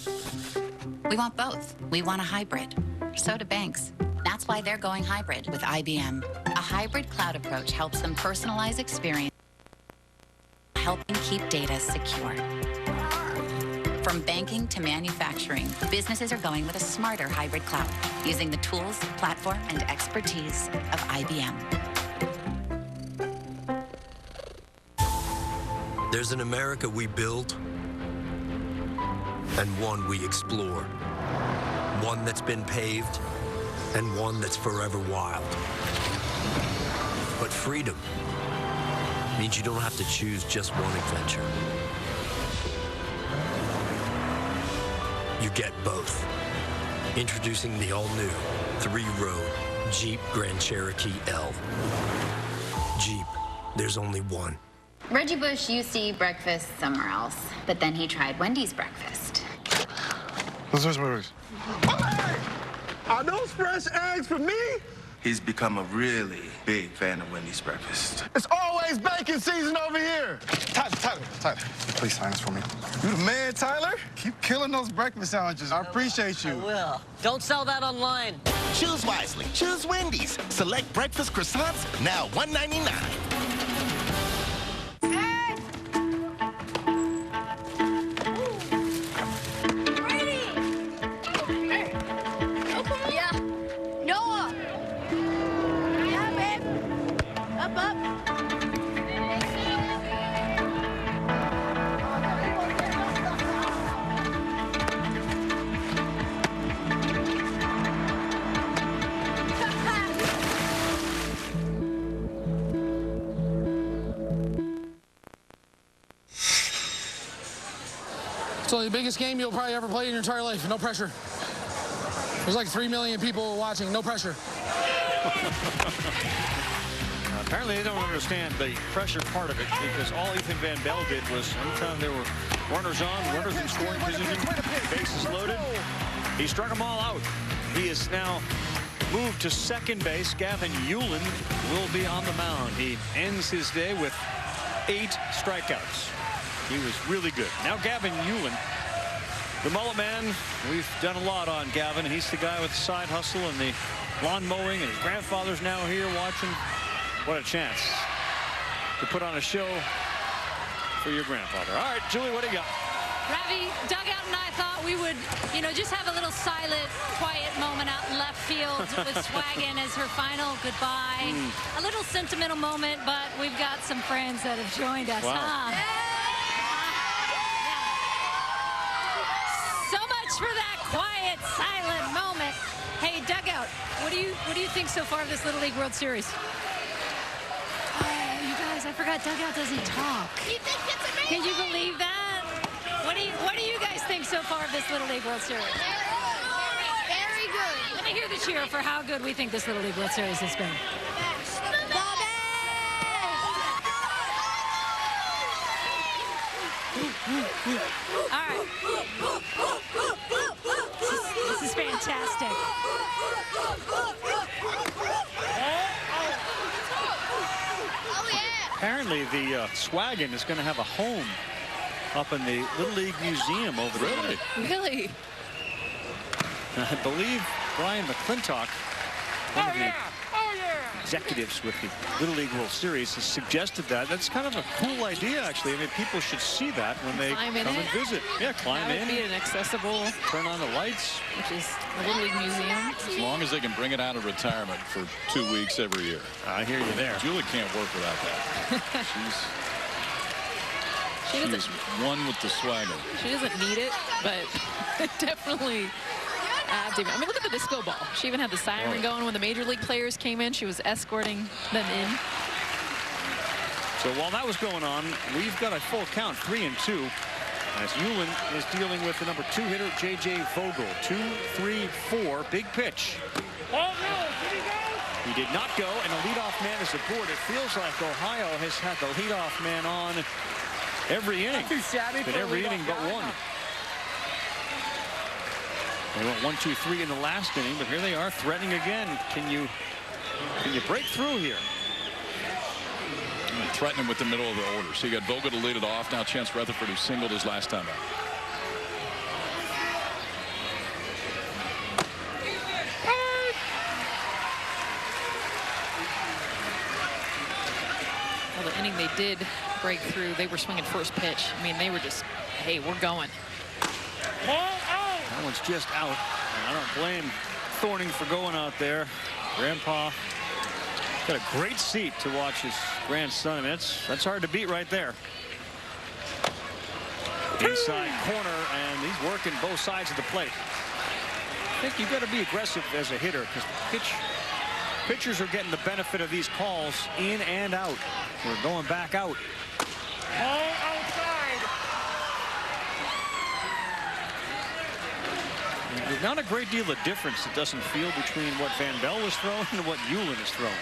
We want both. We want a hybrid. So do banks. That's why they're going hybrid with IBM. A hybrid cloud approach helps them personalize experience, helping keep data secure. From banking to manufacturing, businesses are going with a smarter hybrid cloud, using the tools, platform, and expertise of IBM. There's an America we build and one we explore. One that's been paved and one that's forever wild. But freedom means you don't have to choose just one adventure. You get both. Introducing the all-new 3-row Jeep Grand Cherokee L. Jeep, there's only one. Reggie Bush used to eat breakfast somewhere else, but then he tried Wendy's breakfast. Are those fresh eggs for me? He's become a really big fan of Wendy's breakfast. It's always bacon season over here. Tyler, please sign this for me. You the man, Tyler? Keep killing those breakfast sandwiches. I appreciate you. I will. Don't sell that online. Choose wisely. Choose Wendy's. Select breakfast croissants, now $1.99. So the biggest game you'll probably ever play in your entire life. No pressure. There's like 3 million people watching. No pressure. Apparently they don't understand the pressure part of it, because all Ethan Van Bell did was anytime there were runners on, runners in scoring position, bases loaded, he struck them all out. He is now moved to second base. Gavin Hewlin will be on the mound. He ends his day with 8 strikeouts. He was really good. Now Gavin Hewlin, the mullet man. We've done a lot on Gavin. He's the guy with the side hustle and the lawn mowing, and his grandfather's now here watching. What a chance to put on a show for your grandfather. All right, Julie, what do you got? Ravi, Dugout and I thought we would, just have a little silent, quiet moment out in left field with Swaggin as her final goodbye. A little sentimental moment, but we've got some friends that have joined us, huh? So much for that quiet, silent moment. Hey, Dugout, what do you think so far of this Little League World Series? Oh, you guys, I forgot Dugout doesn't talk. He thinks it's amazing. Can you believe that? What do you guys think so far of this Little League World Series? Very good. Let me hear the cheer for how good we think this Little League World Series has been. All right. This is fantastic. fantastic. Apparently, the Swaggin is going to have a home up in the Little League Museum over there. Really? I believe Brian McClintock, one of the executives with the Little League World Series, has suggested that. That's kind of a cool idea, actually. I mean, people should see that when they come and visit. Yeah, climb in. That would be an accessible. Turn on the lights. Which is the Little League Museum. As long as they can bring it out of retirement for 2 weeks every year. I hear you there. Julie can't work without that. She's one with the swagger. She doesn't need it, but definitely. I mean, look at the disco ball. She even had the siren going when the major league players came in. She was escorting them in. So while that was going on, we've got a full count, 3-2, as Euland is dealing with the number 2 hitter, J.J. Vogel. 2-3-4, big pitch. He did not go, and the leadoff man is aboard. It feels like Ohio has had the leadoff man on every inning. But every inning but one. They went 1-2-3 in the last inning, but here they are threatening again. Can you break through here? Threatening with the middle of the order. So you got Vogel to lead it off. Now Chance Rutherford, who singled his last time out. Well, the inning they did break through, they were swinging first pitch. I mean, they were just, hey, we're going. That one's just out. And I don't blame Thorning for going out there. Grandpa got a great seat to watch his grandson. That's hard to beat right there. Inside corner, and he's working both sides of the plate. I think you've got to be aggressive as a hitter, because pitchers are getting the benefit of these calls in and out. We're going back out. There's not a great deal of difference, it doesn't feel, between what Van Bell was throwing and what Euland is throwing.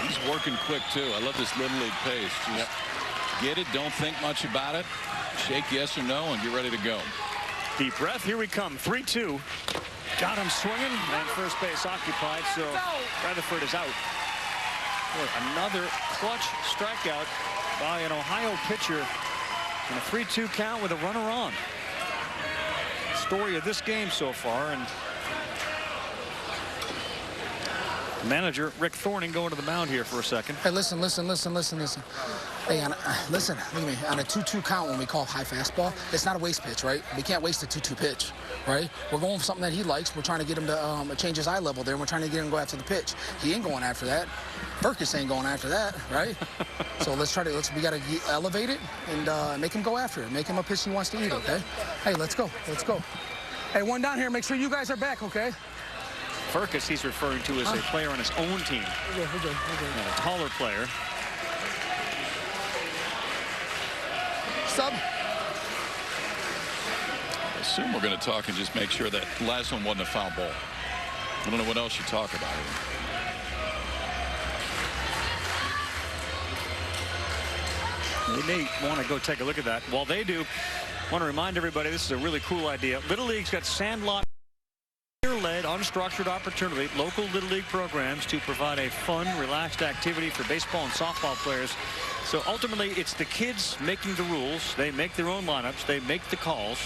He's working quick, too. I love this Little League pace. Just get it, don't think much about it. Shake yes or no, and get ready to go. Deep breath, here we come. 3-2. Got him swinging, and first base occupied, so Rutherford is out. Boy, another clutch strikeout by an Ohio pitcher in a 3-2 count with a runner on. Story of this game so far, and manager Rick Thorning going to the mound here for a second. Hey, listen. Hey, listen, look at me. On a 2-2 count, when we call high fastball, it's not a waste pitch, right? We can't waste a 2-2 pitch, right? We're going for something that he likes. We're trying to get him to change his eye level there, and we're trying to get him to go after the pitch. He ain't going after that. Burkus ain't going after that, right? So we got to elevate it and make him go after it. Make him a pitch he wants to eat, okay? Hey, let's go. Hey, one down here. Make sure you guys are back, okay? Burkus, he's referring to as a player on his own team. Okay. A taller player. Sub. I assume we're going to talk and just make sure that last one wasn't a foul ball. I don't know what else you talk about. They may want to go take a look at that. While they do, I want to remind everybody this is a really cool idea. Little League's got Sandlot led unstructured opportunity, local Little League programs to provide a fun, relaxed activity for baseball and softball players. So ultimately, it's the kids making the rules. They make their own lineups. They make the calls.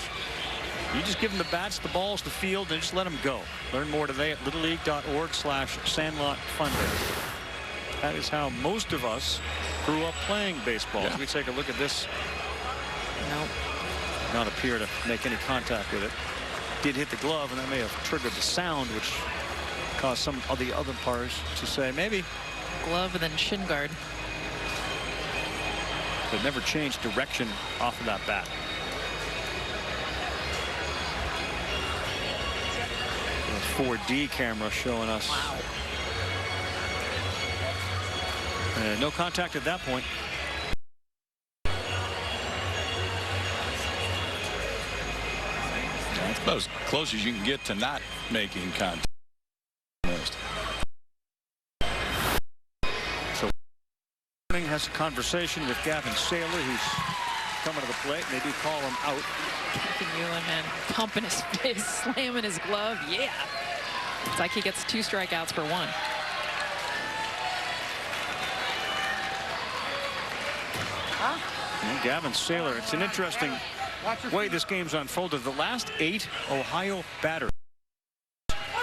You just give them the bats, the balls, the field, and just let them go. Learn more today at littleleague.org/Sandlot Fundraiser. That is how most of us grew up playing baseball. Yeah. We take a look at this. Nope. Not appear to make any contact with it. Did hit the glove, and that may have triggered the sound, which caused some of the other players to say maybe. Glove and then shin guard. But never changed direction off of that bat. The 4D camera showing us. Wow. And no contact at that point. That's about as close as you can get to not making contact. So has a conversation with Gavin Saylor, who's coming to the plate. They do call him out. Kevin Euland, man, pumping his fist, slamming his glove. Yeah. It's like he gets 2 strikeouts for 1. And Gavin Saylor. It's an interesting way this game's unfolded. The last 8 Ohio batters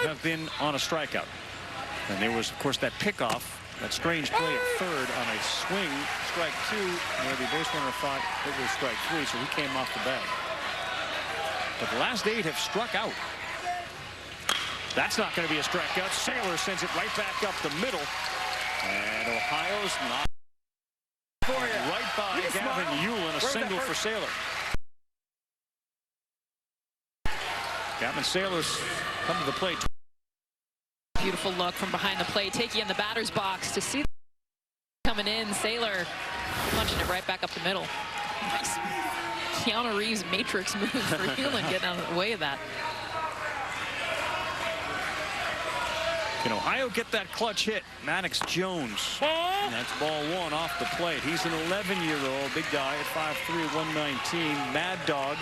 have been on a strikeout. And there was, of course, that pickoff, that strange play at third on a swing, strike 2, where the base runner thought it was strike 3, so he came off the bag. But the last 8 have struck out. That's not going to be a strikeout. Saylor sends it right back up the middle. And Ohio's not right by Gavin Euland, a single for Saylor. Gavin Saylor's come to the plate. Beautiful look from behind the plate, taking in the batter's box to see coming in. Saylor punching it right back up the middle. Nice Keanu Reeves matrix move for Euland, getting out of the way of that. Can Ohio get that clutch hit? Maddox Jones. And that's ball 1 off the plate. He's an 11-year-old, big guy at 5'3", 119. Mad dog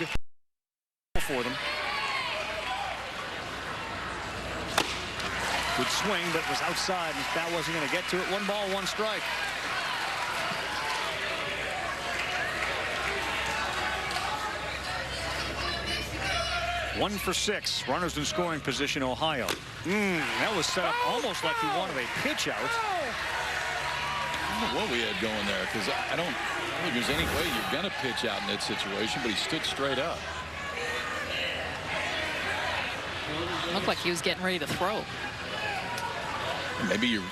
for them. Good swing, but it was outside. That wasn't going to get to it. 1 ball, 1 strike. One for 6. Runners in scoring position, Ohio. That was set up almost like he wanted a pitch out. I don't know what we had going there, because I don't think there's any way you're going to pitch out in that situation, but he stood straight up. Looked like he was getting ready to throw. Maybe you're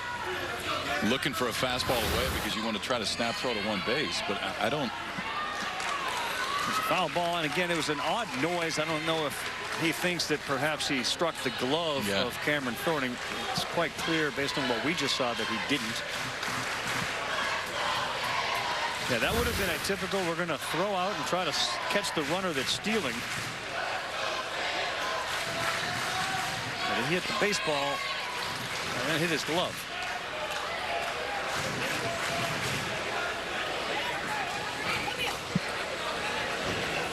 looking for a fastball away because you want to try to snap throw to 1 base, but I don't. It's a foul ball, and again, it was an odd noise. I don't know if he thinks that perhaps he struck the glove of Cameron Thornton. It's quite clear based on what we just saw that he didn't. Yeah, that would have been a typical, we're going to throw out and try to catch the runner that's stealing. And he hit the baseball and then hit his glove.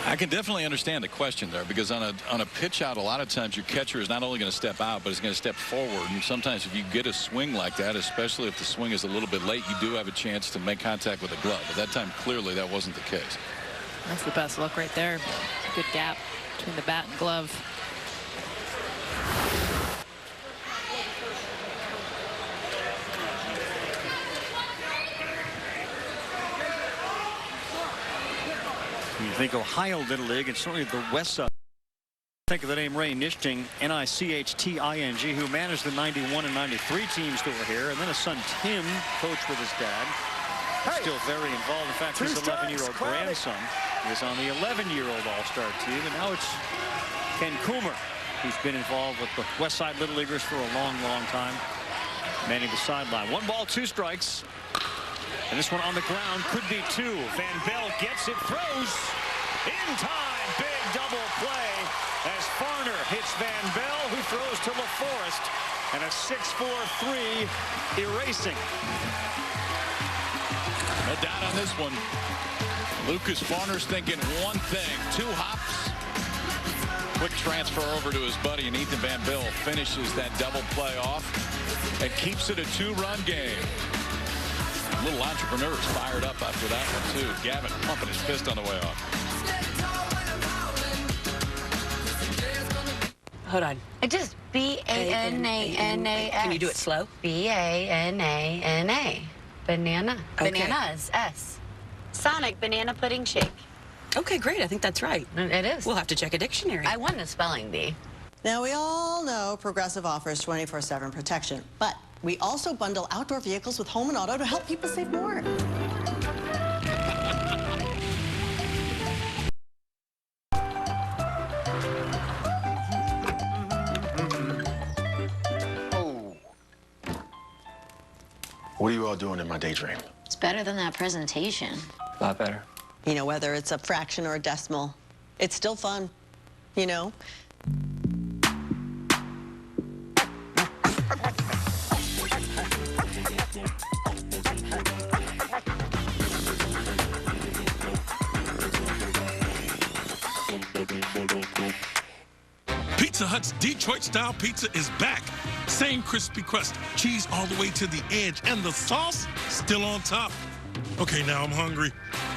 I can definitely understand the question there, because on a pitch out, a lot of times your catcher is not only going to step out, but is going to step forward. And sometimes if you get a swing like that, especially if the swing is a little bit late, you do have a chance to make contact with the glove. But that time, clearly, that wasn't the case. That's the best look right there. Good gap between the bat and glove. You think Ohio Little League, and certainly the West Side. Think of the name Ray Nichting, N-I-C-H-T-I-N-G, who managed the 91 and 93 teams that were here, and then his son Tim coached with his dad. Still very involved. In fact, his 11-year-old grandson is on the 11-year-old All-Star team, and now it's Ken Coomer, who's been involved with the West Side Little Leaguers for a long, long time, manning the sideline. 1 ball, 2 strikes. And this one on the ground could be 2. Van Bell gets it, throws in time. Big double play as Farner hits Van Bell, who throws to LaForest, and a 6-4-3 erasing. No doubt on this one. Lucas Farner's thinking one thing: 2 hops. Quick transfer over to his buddy, and Ethan Van Bell finishes that double play off and keeps it a 2-run game. Little entrepreneurs fired up after that one, too. Gavin pumping his fist on the way off. Hold on. It just B-A-N-A-N-A-S. Can you do it slow? B-A-N-A-N-A. Banana. Okay. Banana is S. Sonic banana pudding shake. Okay, great. I think that's right. It is. We'll have to check a dictionary. I won the spelling bee. Now, we all know Progressive offers 24/7 protection, but we also bundle outdoor vehicles with home and auto to help people save more. What are you all doing in my daydream? It's better than that presentation. A lot better. You know, whether it's a fraction or a decimal, it's still fun, you know? Pizza Hut's Detroit-style pizza is back. Same crispy crust, cheese all the way to the edge, and the sauce still on top. Okay, now I'm hungry.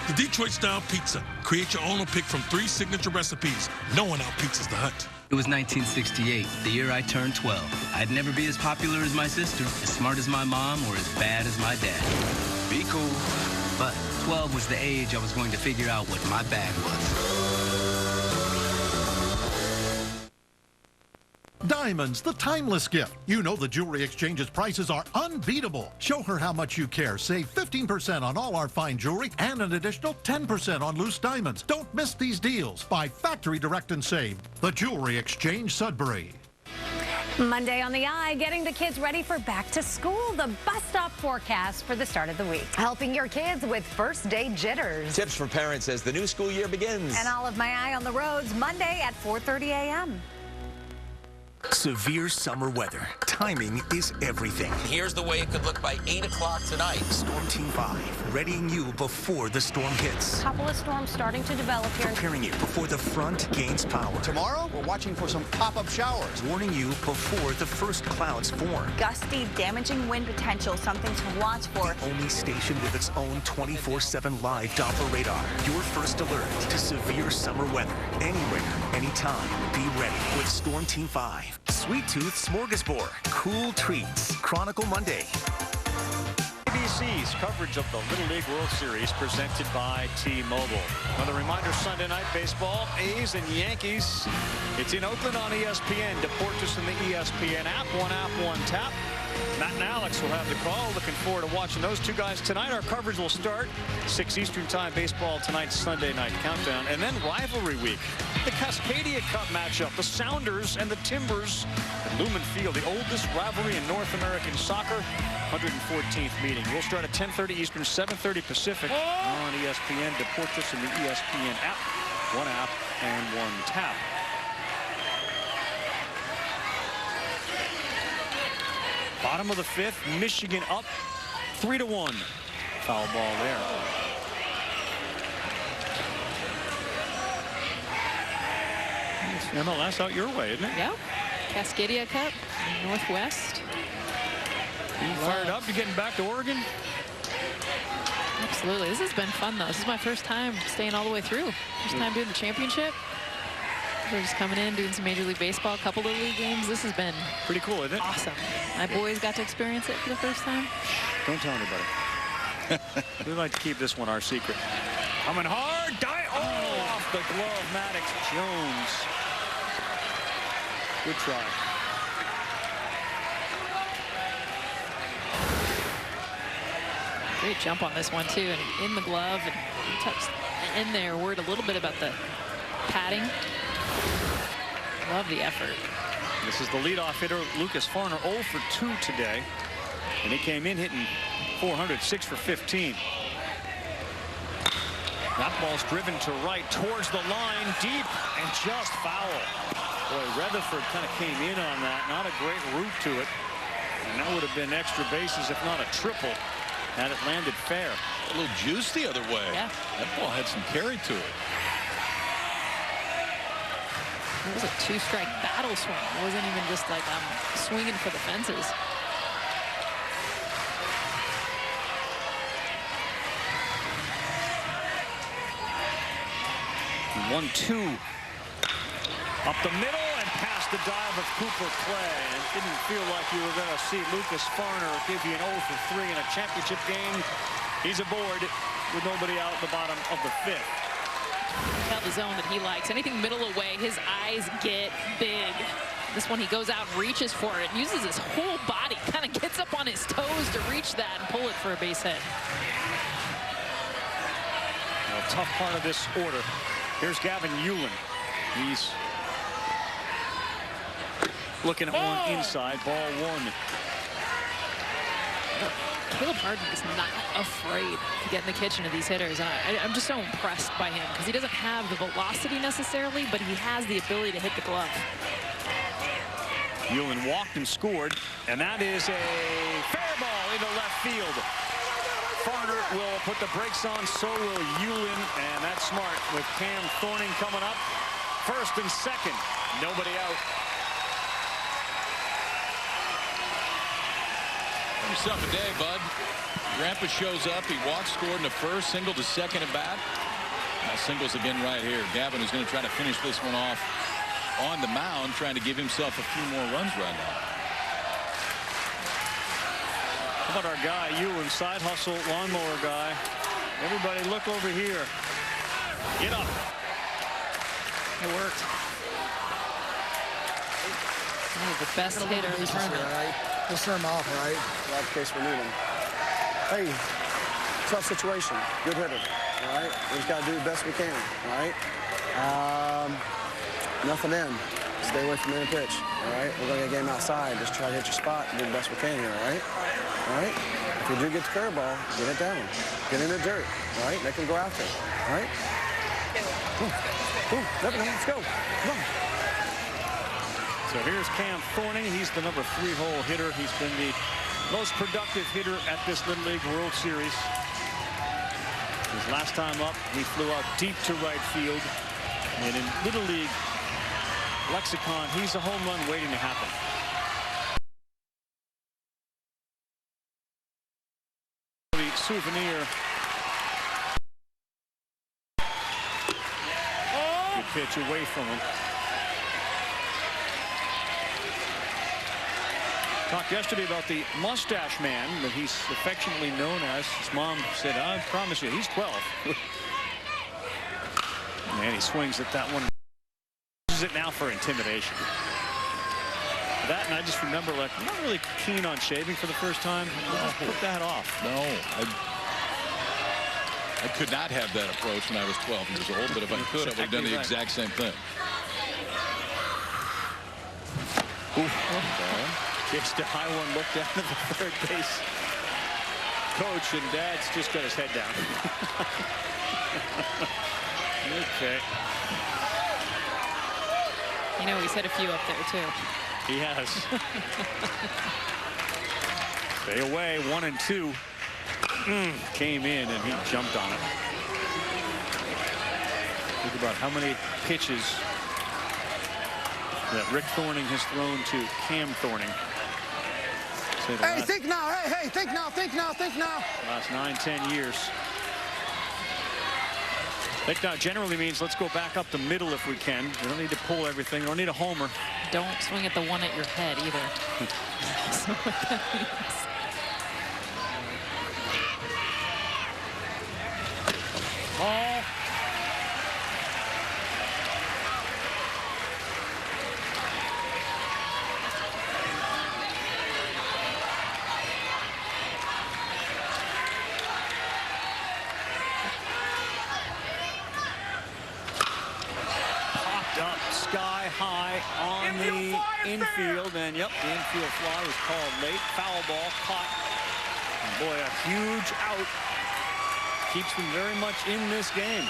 The Detroit-style pizza. Create your own or pick from 3 signature recipes. No one out-pizzas the Hut. It was 1968, the year I turned 12. I'd never be as popular as my sister, as smart as my mom, or as bad as my dad. Be cool. But 12 was the age I was going to figure out what my bag was. Diamonds, the timeless gift. You know the Jewelry Exchange's prices are unbeatable. Show her how much you care. Save 15% on all our fine jewelry and an additional 10% on loose diamonds. Don't miss these deals. Buy factory direct and save. The Jewelry Exchange, Sudbury. Monday on the Eye, getting the kids ready for back to school. The bus stop forecast for the start of the week. Helping your kids with first day jitters. Tips for parents as the new school year begins. And all of my eye on the roads Monday at 4:30 a.m. Severe summer weather. Timing is everything. Here's the way it could look by 8 o'clock tonight. Storm Team 5, readying you before the storm hits. Couple of storms starting to develop here. Preparing you before the front gains power. Tomorrow, we're watching for some pop-up showers. Warning you before the first clouds form. Gusty, damaging wind potential, something to watch for. The only station with its own 24/7 live Doppler radar. Your first alert to severe summer weather. Anywhere, anytime. Be ready with Storm Team 5. Sweet Tooth Smorgasbord. Cool treats. Chronicle Monday. ABC's coverage of the Little League World Series presented by T-Mobile. Another reminder, Sunday night baseball, A's and Yankees. It's in Oakland on ESPN. Deportes in the ESPN app, one tap. Matt and Alex will have the call. Looking forward to watching those two guys tonight. Our coverage will start 6 Eastern time baseball tonight, Sunday night countdown. And then rivalry week. The Cascadia Cup matchup, the Sounders and the Timbers at Lumen Field, the oldest rivalry in North American soccer, 114th meeting. We'll start at 10:30 Eastern, 7:30 Pacific on ESPN. Deportes in the ESPN app, one app and one tap. Bottom of the 5th, Michigan up 3-1. Foul ball there. It's MLS out your way, isn't it? Yeah. Cascadia Cup, Northwest. You fired up? You getting back to Oregon? Absolutely. This has been fun, though. This is my first time staying all the way through. First time doing the championship. We're just coming in, doing some Major League Baseball, a couple of league games. This has been pretty cool, isn't it? Awesome. My boys got to experience it for the first time. Don't tell anybody. We like to keep this one our secret. Coming hard. Off the glove, Maddox Jones. Good try. Great jump on this one, too. And in the glove and touched in there. Worried a little bit about the padding. Love the effort. This is the leadoff hitter, Lucas Farner, 0 for 2 today. And he came in hitting 400, 6 for 15. That ball's driven to right towards the line, deep, and just foul. Boy, Rutherford kind of came in on that. Not a great route to it. And that would have been extra bases, if not a triple, had it landed fair. A little juice the other way. Yeah. That ball had some carry to it. It was a 2-strike battle swing. It wasn't even just like I'm swinging for the fences. One-two. Up the middle and past the dive of Cooper Clay. It didn't feel like you were going to see Lucas Farner give you an 0 for 3 in a championship game. He's aboard with nobody out at the bottom of the 5th. Tell the zone that he likes. Anything middle away, his eyes get big. This one, he goes out, reaches for it, uses his whole body, kind of gets up on his toes to reach that and pull it for a base hit. A tough part of this order. Here's Gavin Hewlin. He's looking at one inside, ball one. Caleb Harden is not afraid to get in the kitchen of these hitters. And I'm just so impressed by him because he doesn't have the velocity necessarily, but he has the ability to hit the glove. Hewlin walked and scored, and that is a fair ball into left field. Farner will put the brakes on, so will Hewlin, and that's smart with Cam Thorning coming up. First and second. Nobody out. Have yourself a day, bud. Grandpa shows up. He walks, scored in the first, single to second at bat. Now singles again right here. Gavin is going to try to finish this one off on the mound, trying to give himself a few more runs right now. How about our guy, Ewan, side hustle lawnmower guy? Everybody look over here. Get up. It worked. The best hitter in the tournament. Right? We'll send him off, right? That's the case we need him. Hey, tough situation. Good hitter, all right? We just got to do the best we can, all right? Nothing in. Stay away from any pitch, all right? We're going to get a game outside. Just try to hit your spot and do the best we can here, all right? All right? If we do get the curveball, get it down. Get in the dirt, all right? Make him go after it, all right? Never know. Let's go. Come on. So here's Cam Thorning. He's the number 3-hole hitter. He's been the most productive hitter at this Little League World Series. His last time up, he flew out deep to right field. And in Little League lexicon, he's a home run waiting to happen. The souvenir. Good pitch away from him. Talked yesterday about the mustache man that he's affectionately known as. His mom said, I promise you, he's 12. And he swings at that one. Uses it now for intimidation. That, and I just remember, like, I'm not really keen on shaving for the first time. I'll just put that off. No, I could not have that approach when I was 12 years old, but if I could, I would have done the exact same thing. Just a high one, look down at the third base coach, and Dad's just got his head down. Okay. You know, he's hit a few up there, too. He has. Stay away, 1 and 2. Came in, and he jumped on it. Think about how many pitches that Rick Thorning has thrown to Cam Thorning. Hey, think now. Hey, think now, think now, think now. Last 9-10 years. Think now generally means let's go back up the middle if we can. We don't need to pull everything. We don't need a homer. Don't swing at the one at your head either. That's what that means. Ball. Sky high on the infield, and yep, the infield fly was called late. Foul ball caught. And boy, a huge out keeps them very much in this game.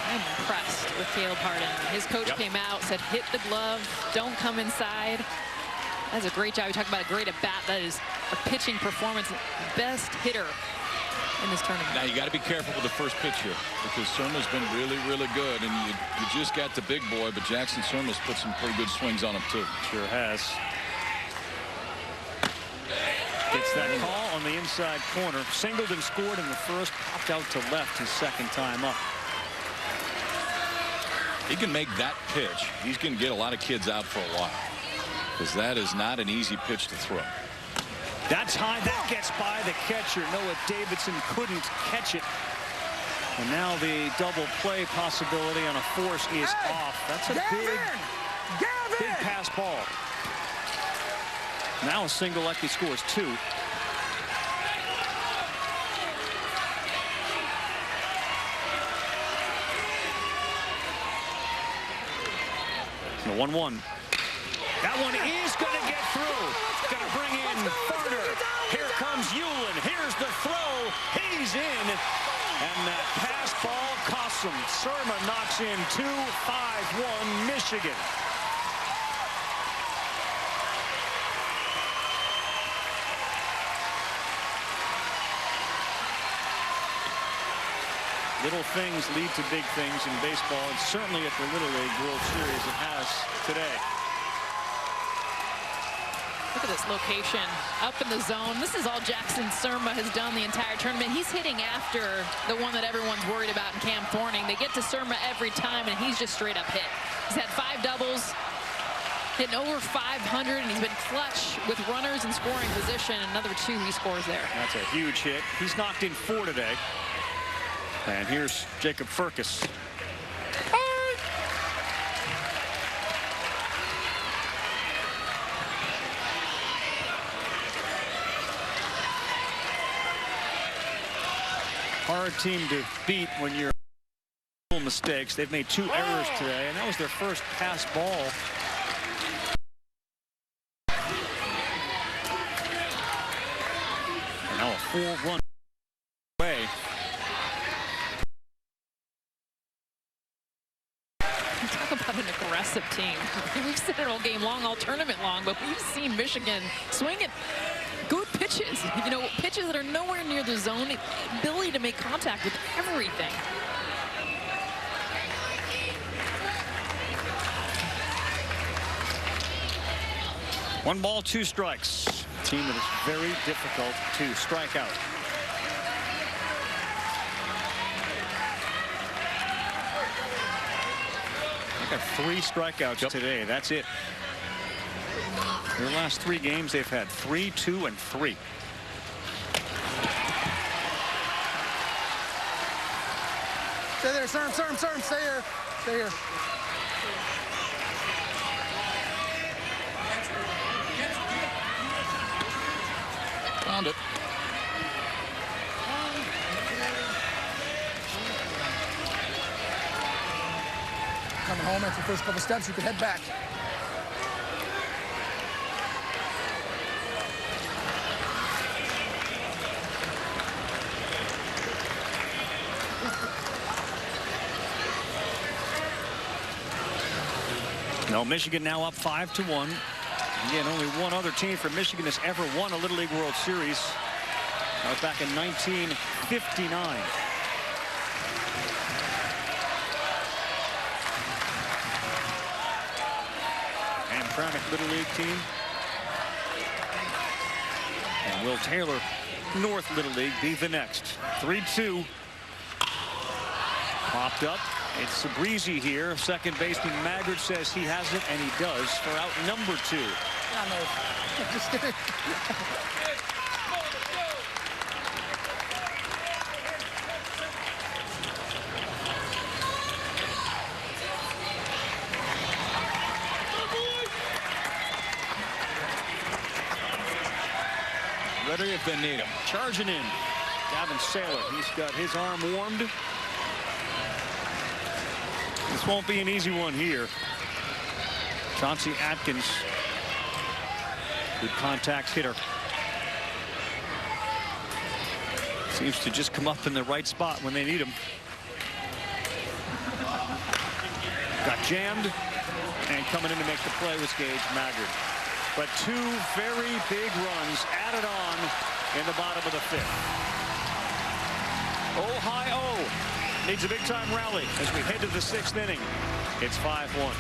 I'm impressed with Caleb Hardin. His coach came out, said hit the glove, don't come inside. That's a great job. We talk about a great at bat. That is a pitching performance. Best hitter in this tournament. Now you got to be careful with the first pitch here, because Surma's been really, really good, and you just got the big boy, but Jackson Surma's put some pretty good swings on him too. Sure has. Gets that call on the inside corner. Singled and scored in the first, popped out to left his second time up. He can make that pitch. He's going to get a lot of kids out for a while, because that is not an easy pitch to throw. That's high. That gets by the catcher. Noah Davidson couldn't catch it. And now the double play possibility on a force is off. That's a big pass ball. Now a single lucky scores 2. The 1-1. That one is going to get through. Going to bring in Farner. Here comes Hewlin. Here's the throw. He's in. And that pass ball costs him. Surma knocks in 2-5-1 Michigan. Little things lead to big things in baseball, and certainly at the Little League World Series it has today. Look at this location up in the zone. This is all Jackson Surma has done the entire tournament. He's hitting after the one that everyone's worried about in Cam Thorning. They get to Surma every time, and he's just straight up hit. He's had 5 doubles, hitting over 500, and he's been clutch with runners in scoring position. Another 2 he scores there. That's a huge hit. He's knocked in 4 today. And here's Jacob Furcus. Hard team to beat when you're mistakes. They've made 2 errors today, and that was their first pass ball. And now a 4-run away. Talk about an aggressive team. We've said it all game long, all tournament long, but we've seen Michigan swing at good pitches. You know, pitches that are nowhere near the zone. Ability to make contact with everything. One ball, 2 strikes. A team that is very difficult to strike out. They got 3 strikeouts today. That's it. Their last 3 games, they've had 3, 2, and 3. Stay there, Serm, stay here. Stay here. Found it. Coming home after the first couple steps, you can head back. No, Michigan now up 5-1. Again, only one other team from Michigan has ever won a Little League World Series. That was back in 1959. Hamtramck Little League team. And will Taylor North Little League be the next? 3-2. Popped up. It's breezy here. Second baseman Maggard says he has it, and he does for out number 2. Just kidding. Ready if they need him. Charging in. Gavin Saylor. He's got his arm warmed. This won't be an easy one here. Chauncey Atkins, good contact hitter. Seems to just come up in the right spot when they need him. Got jammed, and coming in to make the play was Gage Maggard. But 2 very big runs added on in the bottom of the 5th. Ohio needs a big-time rally as we head to the 6th inning. It's 5-1.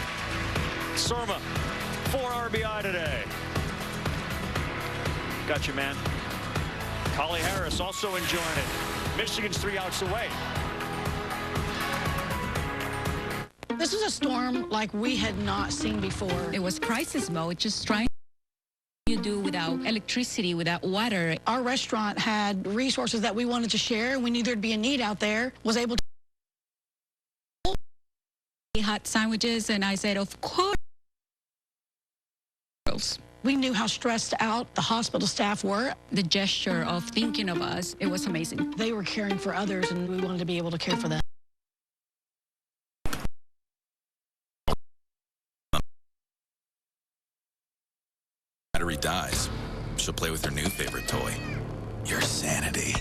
Surma, 4 RBI today. Got you, man. Collie Harris also enjoying it. Michigan's 3 outs away. This is a storm like we had not seen before. It was crisis mode, just trying to do without electricity, without water. Our restaurant had resources that we wanted to share. We knew there'd be a need out there. Was able to hot sandwiches, and I said, of course. We knew how stressed out the hospital staff were. The gesture of thinking of us, it was amazing. They were caring for others, and we wanted to be able to care for them. Battery dies, she'll play with her new favorite toy, your sanity.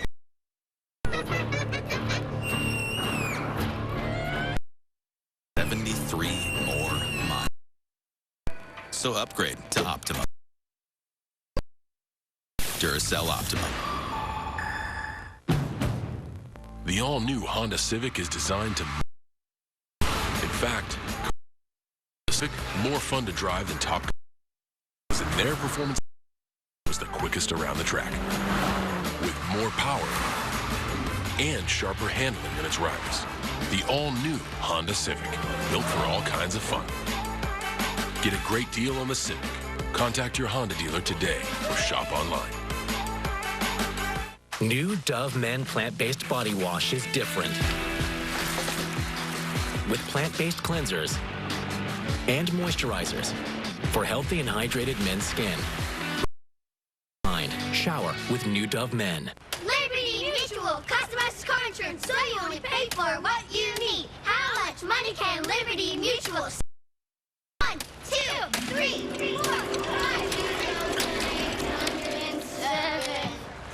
More miles. So upgrade to Optimum. Duracell Optimum. The all-new Honda Civic is designed to... In fact, Civic more fun to drive than top cars, and their performance was the quickest around the track. With more power and sharper handling than its rivals. The all-new Honda Civic, built for all kinds of fun. Get a great deal on the Civic. Contact your Honda dealer today or shop online. New Dove Men plant-based body wash is different. With plant-based cleansers and moisturizers for healthy and hydrated men's skin. Shower with New Dove Men. Liberty Mutual customized car insurance, so you only pay for what you need. How much money can Liberty Mutual save? 1, 2, 3, 4, 5, 807,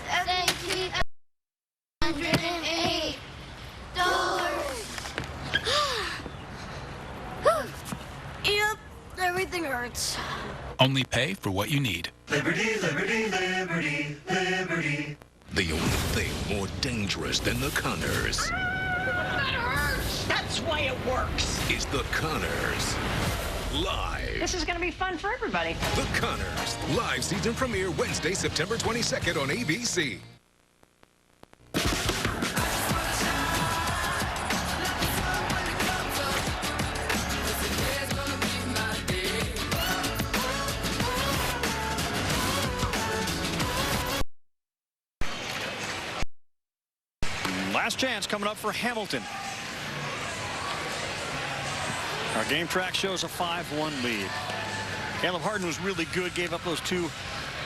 1,708 dollars. Yep, everything hurts. Only pay for what you need. Liberty, liberty, liberty, liberty. The only thing more dangerous than the Connors. That hurts! That's why it works. Is the Connors. Live. This is going to be fun for everybody. The Connors. Live season premiere Wednesday, September 22nd on ABC. Last chance coming up for Hamilton. Our game track shows a 5-1 lead. Caleb Harden was really good, gave up those 2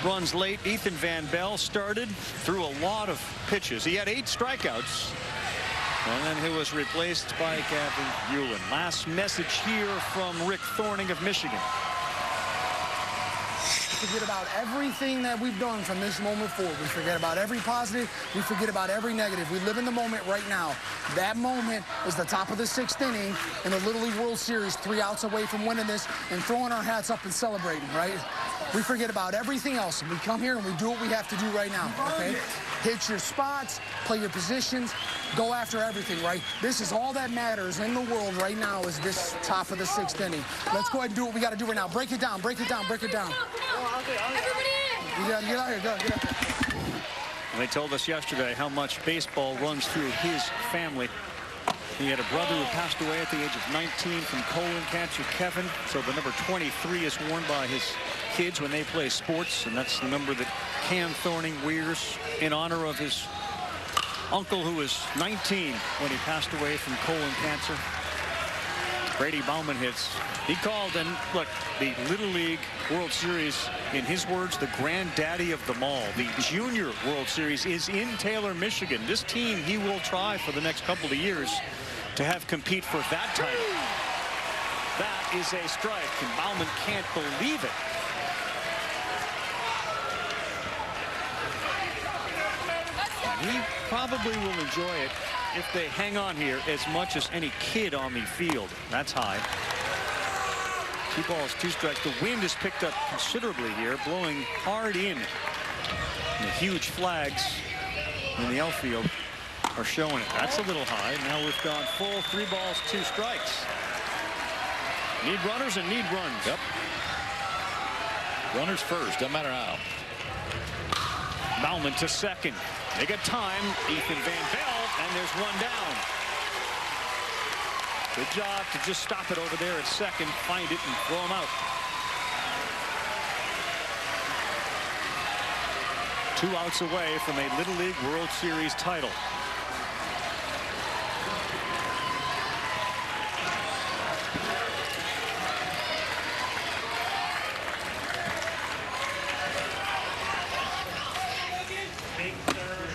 runs late. Ethan Van Bell started, threw a lot of pitches. He had 8 strikeouts, and then he was replaced by Gavin Hewlin. Last message here from Rick Thorning of Michigan. Forget about everything that we've done from this moment forward. We forget about every positive. We forget about every negative. We live in the moment right now. That moment is the top of the 6th inning in the Little League World Series, 3 outs away from winning this and throwing our hats up and celebrating, right? We forget about everything else, and we come here and we do what we have to do right now, okay? Hit your spots, play your positions, go after everything, right? This is all that matters in the world right now is this top of the 6th inning. Let's go ahead and do what we got to do right now. Break it down, break it down, break it down. Everybody in! You got to get out here, go, get out here. They told us yesterday how much baseball runs through his family. He had a brother who passed away at the age of 19 from colon cancer, Kevin. So the number 23 is worn by his kids when they play sports, and that's the number that Cam Thorning wears in honor of his uncle who was 19 when he passed away from colon cancer. Brady Bauman hits. He called, and look, the Little League World Series, in his words, the granddaddy of them all. The Junior World Series is in Taylor, Michigan. This team he will try for the next couple of years to have compete for that title. That is a strike, and Bauman can't believe it. And he probably will enjoy it if they hang on here as much as any kid on the field. That's high. 2 balls, 2 strikes. The wind has picked up considerably here, blowing hard in. And the huge flags in the outfield are showing it. That's a little high. Now we've gone full 3 balls, 2 strikes. Need runners and need runs. Yep. Runners first, doesn't matter how. Bauman to second. They got time. Ethan Van Bell, and there's 1 down. Good job to just stop it over there at second, find it, and throw him out. 2 outs away from a Little League World Series title.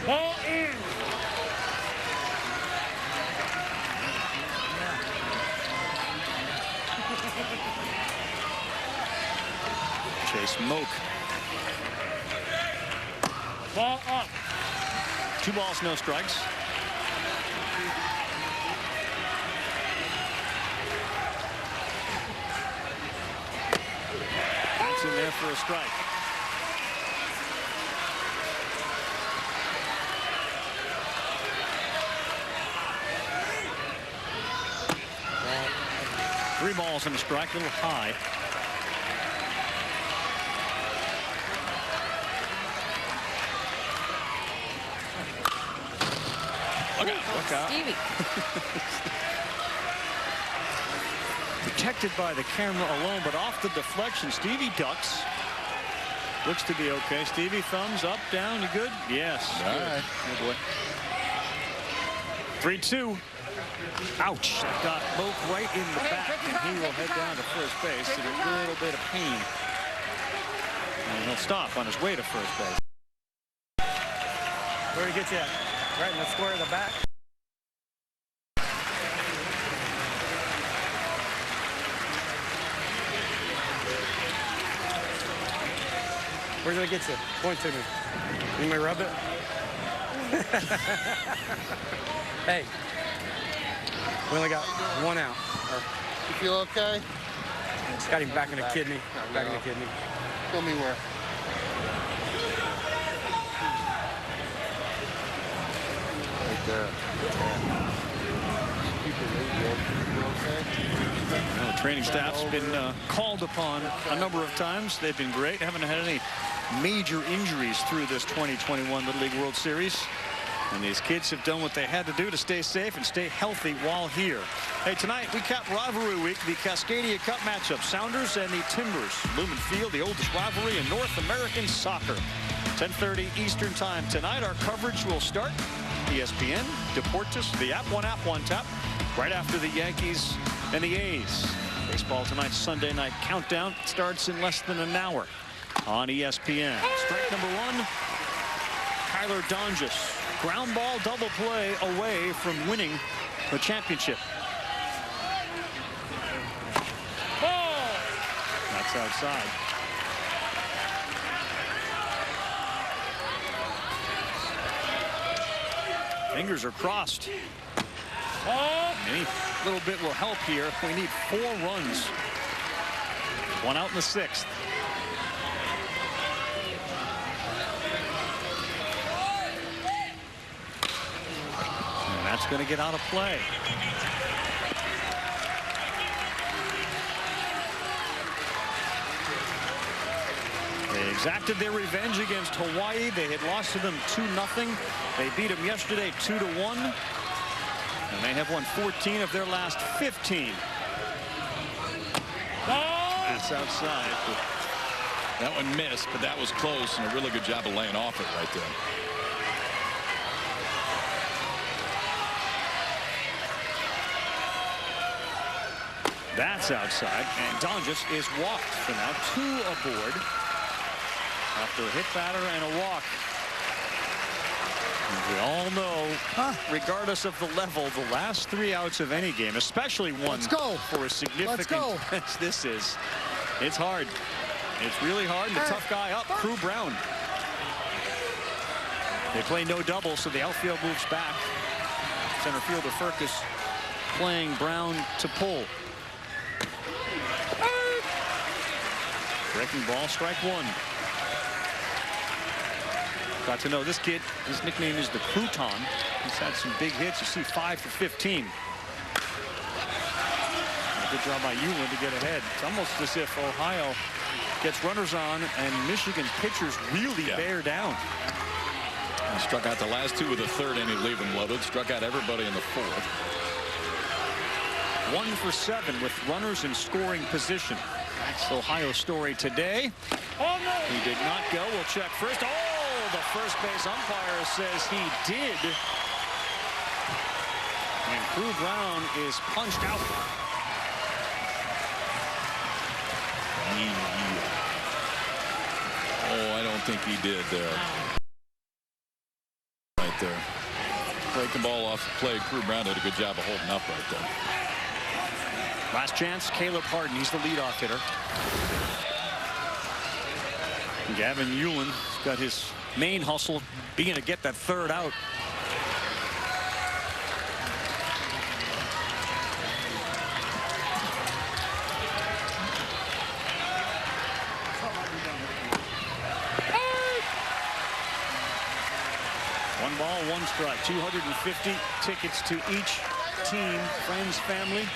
Ball in. Chase Moak. Ball up. 2 balls, no strikes. That's in there for a strike. 3 balls and a strike, a little high. Look out. Stevie. Protected by the camera alone, but off the deflection. Stevie ducks. Looks to be okay. Stevie, thumbs up, down. You good? Yes. All right. Good boy. 3-2. Ouch. That got Moak right in the back, and he will head down to first base in a little bit of pain. And he'll stop on his way to first base. Where did he get you at? Right in the square of the back. Where did I get you? Point to me. You may rub it. Hey, we only got 1 out. You feel okay? It's got him back in the kidney. Back in the kidney. Tell me where. Right there. The training staff's been called upon a number of times. They've been great. Haven't had any major injuries through this 2021 Little League World Series. And these kids have done what they had to do to stay safe and stay healthy while here. Hey, tonight we cap rivalry week, the Cascadia Cup matchup, Sounders and the Timbers. Lumen Field, the oldest rivalry in North American soccer. 10:30 Eastern time tonight. Our coverage will start. ESPN, Deportes, the App One Tap, right after the Yankees and the A's. Baseball tonight's Sunday night countdown starts in less than an hour on ESPN. Strike number 1, Kyler Donges. Ground ball double play away from winning the championship. Ball! That's outside. Fingers are crossed. Any little bit will help here. We need 4 runs. 1 out in the 6th. And that's going to get out of play. They exacted their revenge against Hawaii. They had lost to them 2-0. They beat them yesterday 2-1. And they have won 14 of their last 15. That's outside. That one missed, but that was close, and a really good job of laying off it right there. That's outside, and Donges is walked for now. 2 aboard after a hit batter and a walk. And we all know, regardless of the level, the last 3 outs of any game, especially one for a significant as this is, it's hard. It's really hard. And the tough guy up, Crew Brown. They play no double, so the outfield moves back. Center fielder Firkus playing Brown to pull. Breaking ball, strike 1. Got to know this kid. His nickname is the Crouton. He's had some big hits. You see 5 for 15. A good job by Euland to get ahead. It's almost as if Ohio gets runners on and Michigan's pitchers really bear down. He struck out the last 2 of the 3rd inning, leave them loaded. Struck out everybody in the 4th. 1 for 7 with runners in scoring position. That's Ohio's story today. Oh, no. He did not go. We'll check first. Oh, the first base umpire says he did. And Crew Brown is punched out. Oh, I don't think he did there. Right there. Breaking ball off the play. Crew Brown did a good job of holding up right there. Last chance, Caleb Harden. He's the leadoff hitter. Gavin Euland got his main hustle being to get that 3rd out. One ball, 1 strike. 250 tickets to each team, friends, family.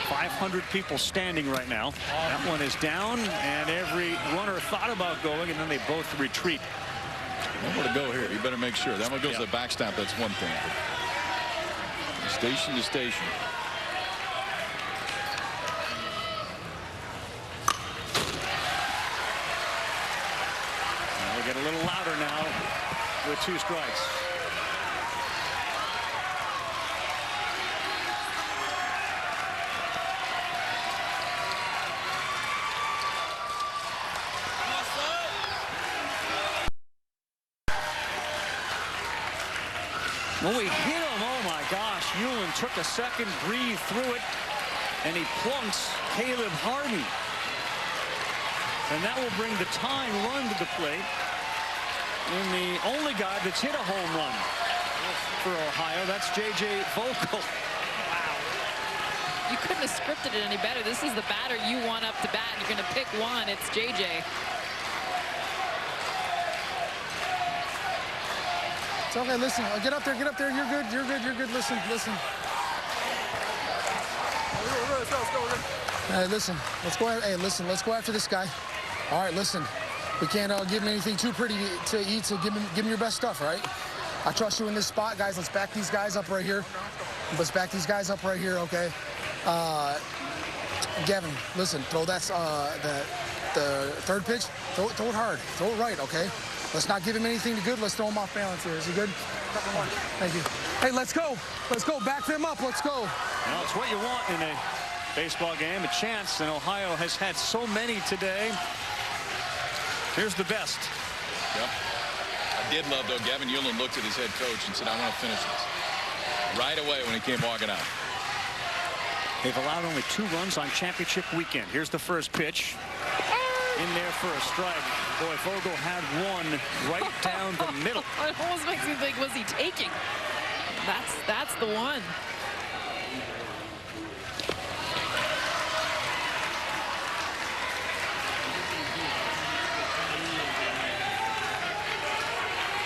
500 people standing right now. That one is down, and every runner thought about going, and then they both retreat. One more to go here. You better make sure. That one goes to the backstop. That's one thing. Station to station. We'll get a little louder now with 2 strikes. When we hit him, oh my gosh, Hewlin took a second, breathed through it, and he plunks Caleb Harden. And that will bring the tying run to the plate. And the only guy that's hit a home run for Ohio, that's J.J. Vogel. Wow. You couldn't have scripted it any better. This is the batter you want up to bat. You're going to pick one. It's J.J. It's okay, listen. Get up there, get up there. You're good, you're good, you're good. Listen, listen. Hey, listen. Let's go. Hey, listen. Let's go after this guy. All right, listen. We can't give him anything too pretty to eat, so give him your best stuff, all right? I trust you in this spot, guys. Let's back these guys up right here. Let's back these guys up right here, okay? Gavin, listen. Throw that the third pitch. Throw it hard. Throw it right, okay? Let's not give him anything to good. Let's throw him off balance here. Is he good? Thank you. Hey, let's go. Let's go. Back them up. Let's go. Well, it's what you want in a baseball game. A chance, and Ohio has had so many today. Here's the best. Yep. I did love, though, Gavin Hewlin looked at his head coach and said, I want to finish this. Right away when he came walking out. They've allowed only 2 runs on championship weekend. Here's the first pitch. In there for a strike. Boy, Vogel had one right down the middle. It almost makes me think, was he taking? That's the one.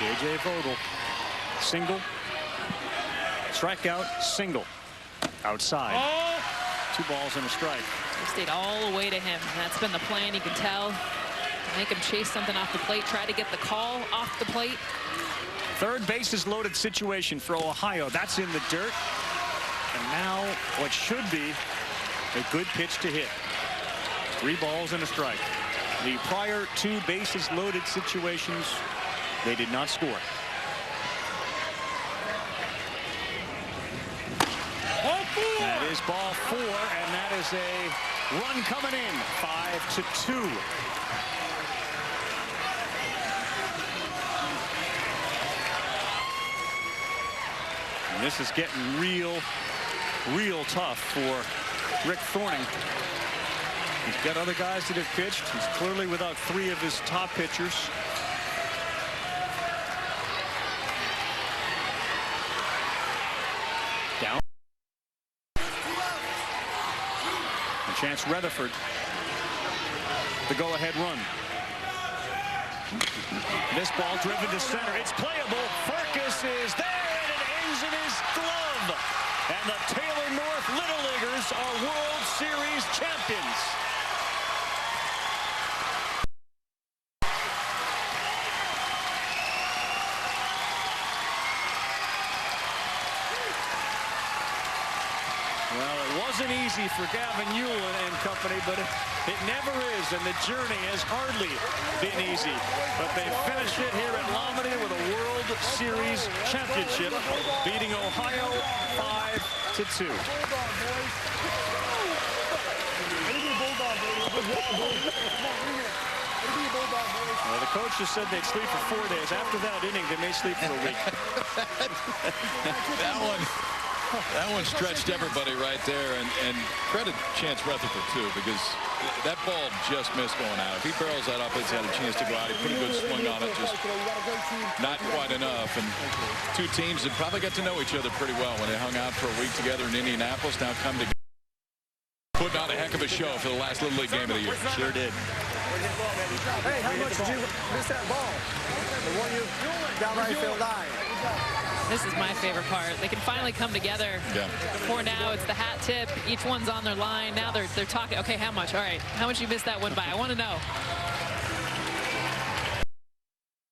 J.J. Vogel, single, strikeout, single, outside. 2 balls and a strike. They stayed all the way to him. That's been the plan, you can tell. Make him chase something off the plate, try to get the call off the plate. Third bases loaded situation for Ohio. That's in the dirt. And now what should be a good pitch to hit. 3 balls and a strike. The prior 2 bases loaded situations, they did not score. That is ball 4, and that is a run coming in. 5-2. And this is getting real tough for Rick Thorning. He's got other guys that have pitched. He's clearly without 3 of his top pitchers. Down. And Chance Rutherford, the go-ahead run. This ball driven to center. It's playable. Farkas is there, and it ends in his glove. And the Taylor North Little Leaguers are World Series champions. Well, it wasn't easy for Gavin Hewlin and company, but it never is, and the journey has hardly been easy. But they finish it here at Lomini with a World Series championship, beating Ohio 5-2. Well, the coach just said they'd sleep for 4 days. After that inning, they may sleep for a week. That one stretched everybody right there, and credit Chance Rutherford too, because that ball just missed going out. If he barrels that up, it's had a chance to go out. He put a good swing on it, just not quite enough. And 2 teams that probably got to know each other pretty well when they hung out for a week together in Indianapolis. Now come together, putting on a heck of a show for the last Little League game of the year. Sure did. Hey, how much did you miss that ball? The one you down right field line. This is my favorite part. They can finally come together. Yeah. Before now, it's the hat tip. Each one's on their line. Now they're talking. Okay, how much? All right, how much you missed that one by? I want to know.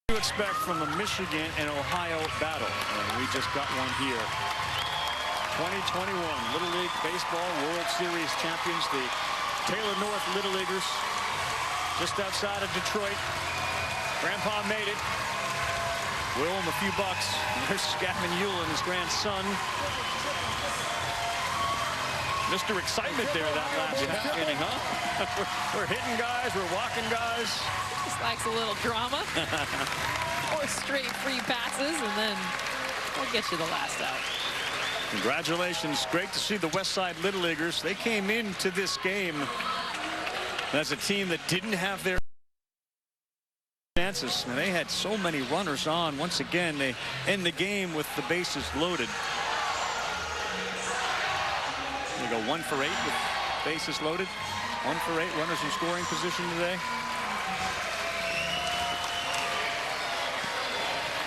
What do you expect from the Michigan and Ohio battle? And we just got one here. 2021 Little League Baseball World Series champions, the Taylor North Little Leaguers, just outside of Detroit. Grandpa made it. We owe him a few bucks. There's Gavin Hewlin, his grandson. Mr. Excitement there that last inning, huh? We're hitting guys, we're walking guys. Just likes a little drama. Or straight free passes, and then we'll get you the last out. Congratulations. Great to see the West Side Little Leaguers. They came into this game as a team that didn't have their chances. And they had so many runners on. Once again, they end the game with the bases loaded. They go 1 for 8 with bases loaded. 1 for 8 runners in scoring position today.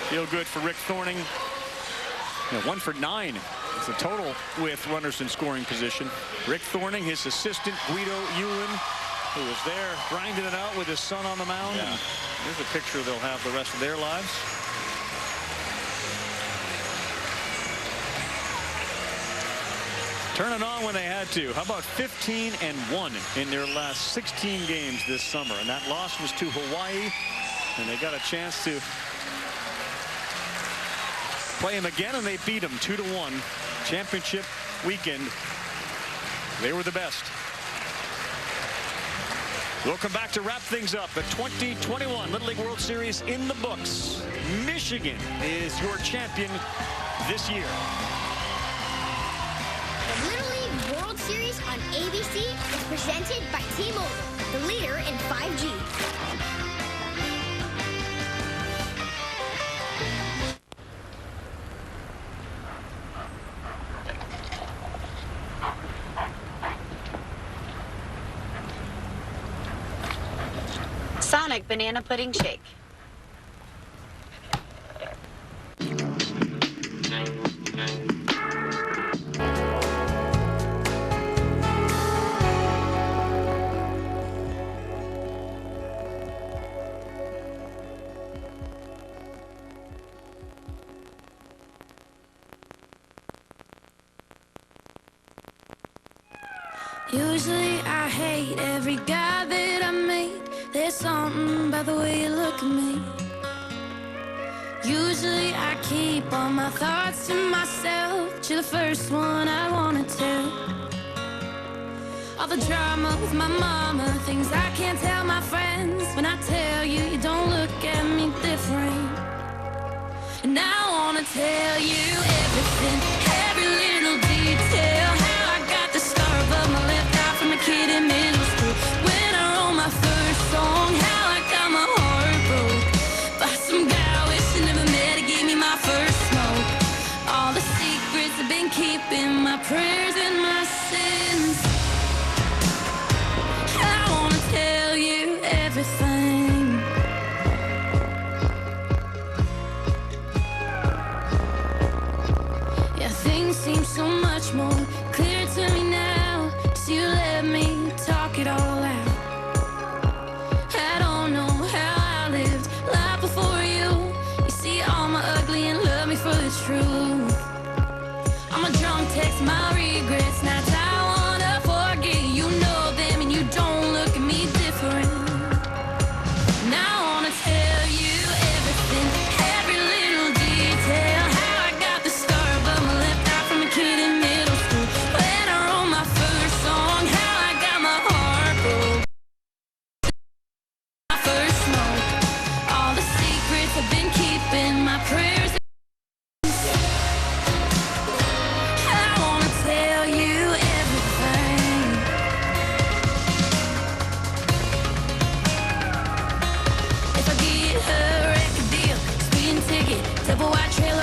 Feel good for Rick Thorning. 1 for 9. It's a total with runners in scoring position. Rick Thorning, his assistant Guido Hewlin, who was there grinding it out with his son on the mound. Yeah. Here's a picture they'll have the rest of their lives. Turning on when they had to. How about 15-1 in their last 16 games this summer? And that loss was to Hawaii. And they got a chance to play him again, and they beat him 2-1. Championship weekend. They were the best. We'll come back to wrap things up. The 2021 Little League World Series in the books. Michigan is your champion this year. The Little League World Series on ABC is presented by T-Mobile, the leader in 5G. Sonic Banana Pudding Shake. Usually I hate every guy that I meet. There's something about the way you look at me. Usually I keep all my thoughts to myself, but you're the first one I wanna tell. All the drama with my mama, things I can't tell my friends. When I tell you, you don't look at me different. And I wanna tell you everything, every little detail. How I got the scar above my left eye from a kid in middle school. When I wrote my first song, how I got my heart broke by some guy I wish I never met. He gave me my first smoke. All the secrets I've been keeping, my prayers and my sins. I wanna tell you everything. Yeah, things seem so much more clear to me now, 'cause you let me talk it all out. I don't know how I lived life before you. You see all my ugly and love me for the truth. I'm a drunk text, my regrets, nights I wanna forget. You know them and you don't look at me different. And I wanna tell you everything, every little detail. How I got the scar above my left eye from a kid in middle school. When I wrote my first song, how I got my heart broke. My first smoke. All the secrets I've been keeping, my prayers. I wanna tell you everything. If I get a record deal, speeding ticket, double wide trailer.